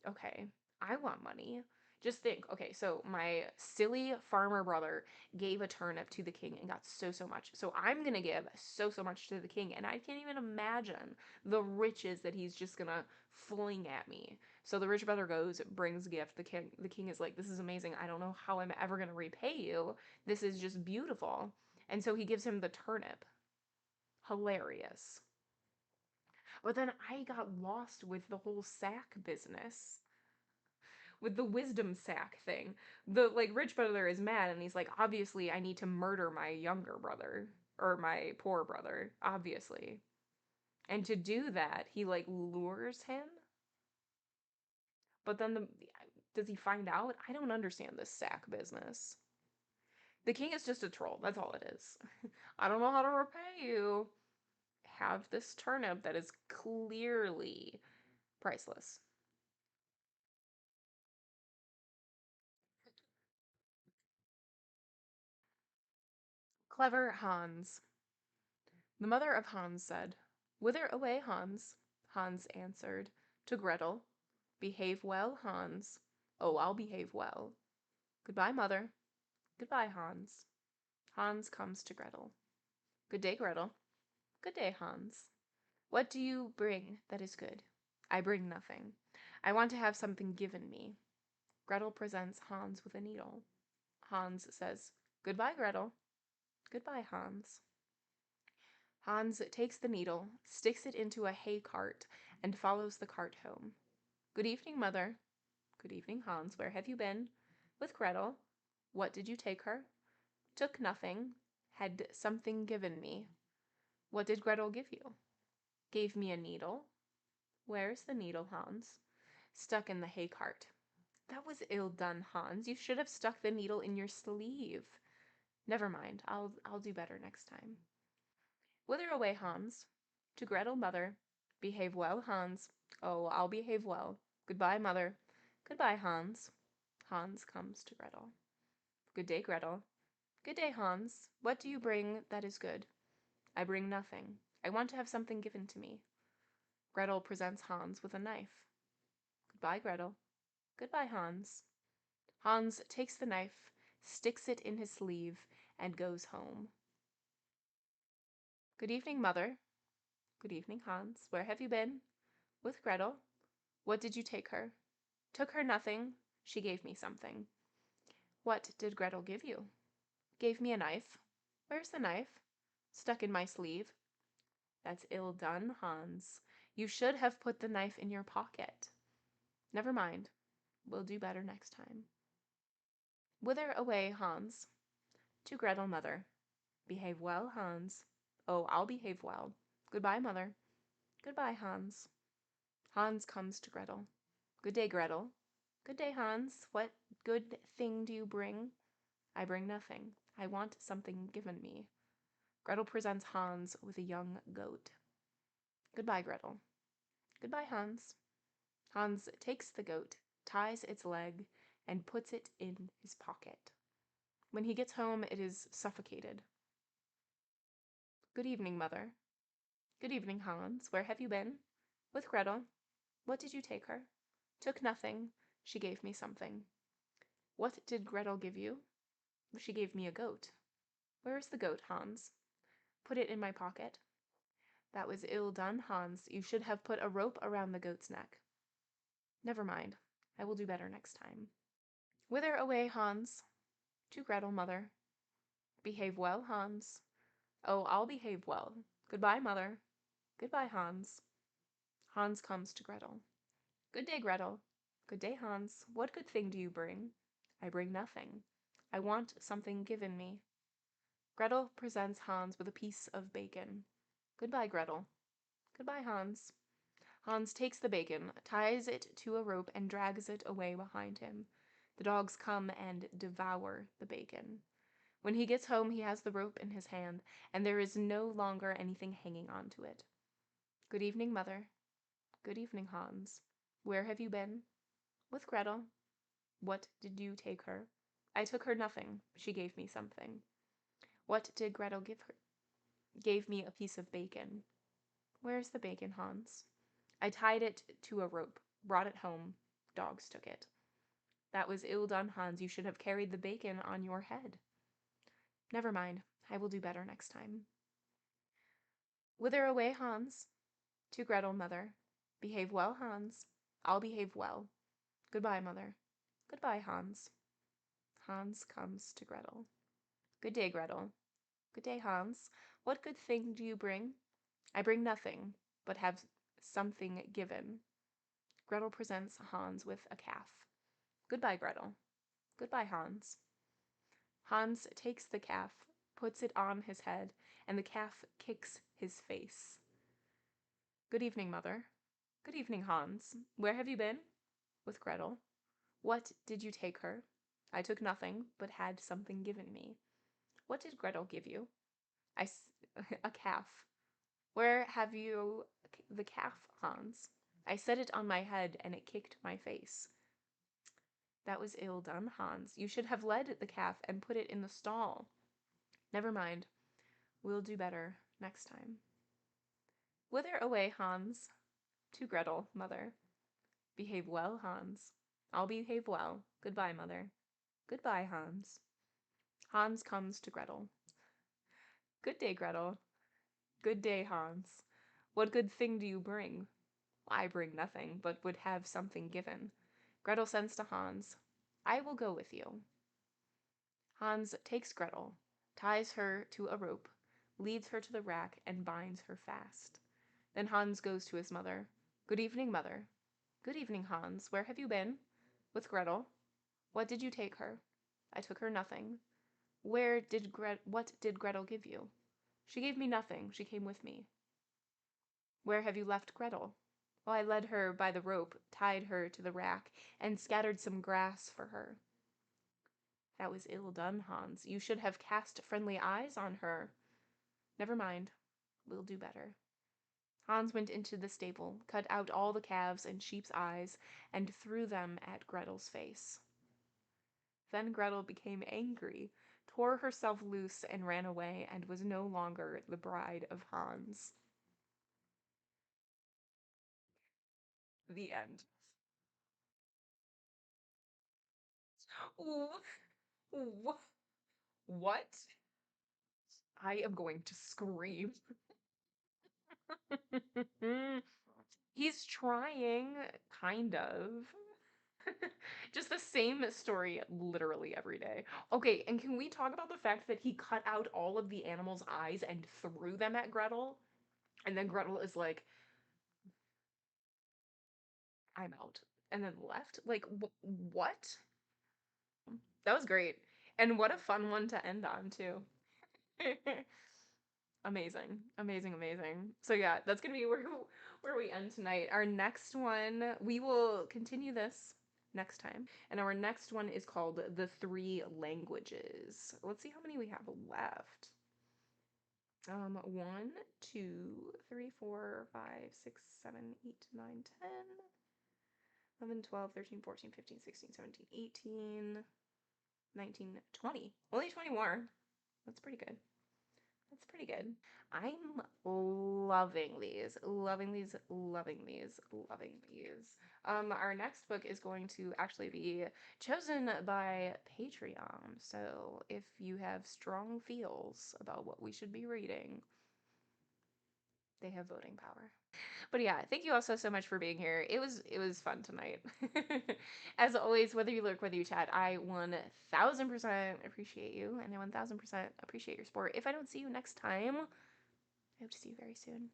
okay, I want money." Just think, okay, so my silly farmer brother gave a turnip to the king and got so much. So I'm gonna give so much to the king, and I can't even imagine the riches that he's just gonna fling at me. So the rich brother goes, brings a gift. The king is like, "This is amazing. I don't know how I'm ever gonna repay you. This is just beautiful." And so he gives him the turnip. Hilarious. But then I got lost with the whole sack business, with the wisdom sack thing. The like rich brother is mad, and he's like, "Obviously I need to murder my younger brother, or my poor brother, obviously." And to do that, he like lures him, but then does he find out? I don't understand this sack business. The king is just a troll. That's all it is. I don't know how to repay you. Have this turnip that is clearly priceless. Clever Hans. The mother of Hans said, "Whither away, Hans?" Hans answered, "To Gretel." "Behave well, Hans." "Oh, I'll behave well." "Goodbye, mother." "Goodbye, Hans." Hans comes to Gretel. "Good day, Gretel." "Good day, Hans." "What do you bring that is good?" "I bring nothing. I want to have something given me." Gretel presents Hans with a needle. Hans says, "Goodbye, Gretel." "Goodbye, Hans." Hans takes the needle, sticks it into a hay cart, and follows the cart home. "Good evening, mother." "Good evening, Hans. Where have you been?" "With Gretel." "What did you take her?" "Took nothing. Had something given me." "What did Gretel give you?" "Gave me a needle." "Where's the needle, Hans?" "Stuck in the hay cart." "That was ill done, Hans. You should have stuck the needle in your sleeve." "Never mind. I'll do better next time." "Whither away, Hans?" "To Gretel, mother." "Behave well, Hans." "Oh, I'll behave well." "Goodbye, mother." "Goodbye, Hans." Hans comes to Gretel. "Good day, Gretel." "Good day, Hans. What do you bring that is good?" "I bring nothing. I want to have something given to me." Gretel presents Hans with a knife. "Goodbye, Gretel." "Goodbye, Hans." Hans takes the knife, sticks it in his sleeve, and goes home. "Good evening, mother." "Good evening, Hans. Where have you been?" "With Gretel." "What did you take her?" "Took her nothing. She gave me something." "What did Gretel give you?" "Gave me a knife." "Where's the knife?" "Stuck in my sleeve." "That's ill done, Hans. You should have put the knife in your pocket." "Never mind. We'll do better next time." "Whither away, Hans?" "To Gretel, mother." "Behave well, Hans." "Oh, I'll behave well." "Goodbye, mother." "Goodbye, Hans." Hans comes to Gretel. "Good day, Gretel." "Good day, Hans. What good thing do you bring?" "I bring nothing. I want something given me." Gretel presents Hans with a young goat. "Goodbye, Gretel." "Goodbye, Hans." Hans takes the goat, ties its leg, and puts it in his pocket. When he gets home, it is suffocated. "Good evening, mother." "Good evening, Hans. Where have you been?" "With Gretel." "What did you take her?" "Took nothing. She gave me something." "What did Gretel give you?" "She gave me a goat." "Where is the goat, Hans?" "Put it in my pocket." "That was ill done, Hans. You should have put a rope around the goat's neck." "Never mind. I will do better next time." "Whither away, Hans?" "To Gretel, mother." "Behave well, Hans." "Oh, I'll behave well." "Goodbye, mother." "Goodbye, Hans." Hans comes to Gretel. "Good day, Gretel." "Good day, Hans. What good thing do you bring?" "I bring nothing. I want something given me." Gretel presents Hans with a piece of bacon. "Goodbye, Gretel." "Goodbye, Hans." Hans takes the bacon, ties it to a rope, and drags it away behind him. The dogs come and devour the bacon. When he gets home, he has the rope in his hand, and there is no longer anything hanging onto it. "Good evening, mother." "Good evening, Hans. Where have you been?" "With Gretel." "What did you take her?" "I took her nothing. She gave me something." "What did Gretel give her?" "Gave me a piece of bacon." "Where's the bacon, Hans?" "I tied it to a rope, brought it home. Dogs took it." "That was ill done, Hans. You should have carried the bacon on your head." "Never mind. I will do better next time." "Whither away, Hans?" "To Gretel, mother." "Behave well, Hans." "I'll behave well." "Goodbye, mother." "Goodbye, Hans." Hans comes to Gretel. "Good day, Gretel." "Good day, Hans. What good thing do you bring?" "I bring nothing, but have something given." Gretel presents Hans with a calf. "Goodbye, Gretel." "Goodbye, Hans." Hans takes the calf, puts it on his head, and the calf kicks his face. "Good evening, mother." "Good evening, Hans. Where have you been?" "With Gretel." "What did you take her?" "I took nothing, but had something given me." What did Gretel give you? A calf. Where have you the calf, Hans? I set it on my head and it kicked my face. That was ill done, Hans. You should have led the calf and put it in the stall. Never mind. We'll do better next time. Whither away, Hans? To Gretel, mother. Behave well, Hans. I'll behave well. Goodbye, mother. Goodbye, Hans. Hans comes to Gretel. Good day, Gretel. Good day, Hans. What good thing do you bring? I bring nothing, but would have something given. Gretel sends to Hans. I will go with you. Hans takes Gretel, ties her to a rope, leads her to the rack, and binds her fast. Then Hans goes to his mother. Good evening, mother. Good evening, Hans. Where have you been? With Gretel. What did you take her? I took her nothing. What did Gretel give you? She gave me nothing. She came with me. Where have you left Gretel? Well, I led her by the rope, tied her to the rack, and scattered some grass for her. That was ill done, Hans. You should have cast friendly eyes on her. Never mind. We'll do better. Hans went into the stable, cut out all the calves and sheep's eyes, and threw them at Gretel's face. Then Gretel became angry, tore herself loose, and ran away, and was no longer the bride of Hans. The end. Ooh. What? I am going to scream. He's trying, kind of. Just the same story literally every day. Okay, and can we talk about the fact that he cut out all of the animals' eyes and threw them at Gretel? And then Gretel is like, I'm out. And then left? Like, what? That was great. And what a fun one to end on, too. Amazing, amazing, amazing. So yeah, that's gonna be where we end tonight. Our next one, we will continue this next time, and our next one is called The Three Languages. Let's see how many we have left. 1, 2, 3, 4, 5, 6, 7, 8, 9, 10, 11, 12, 13, 14, 15, 16, 17, 18, 19, 20. Only 20 more. That's pretty good. That's pretty good. I'm loving these, loving these, loving these, loving these. Our next book is going to actually be chosen by Patreon. So if you have strong feels about what we should be reading, they have voting power. But yeah, thank you all so much for being here. It was fun tonight. As always, whether you lurk, whether you chat, I 1000% appreciate you, and I 1000% appreciate your support. If I don't see you next time, I hope to see you very soon.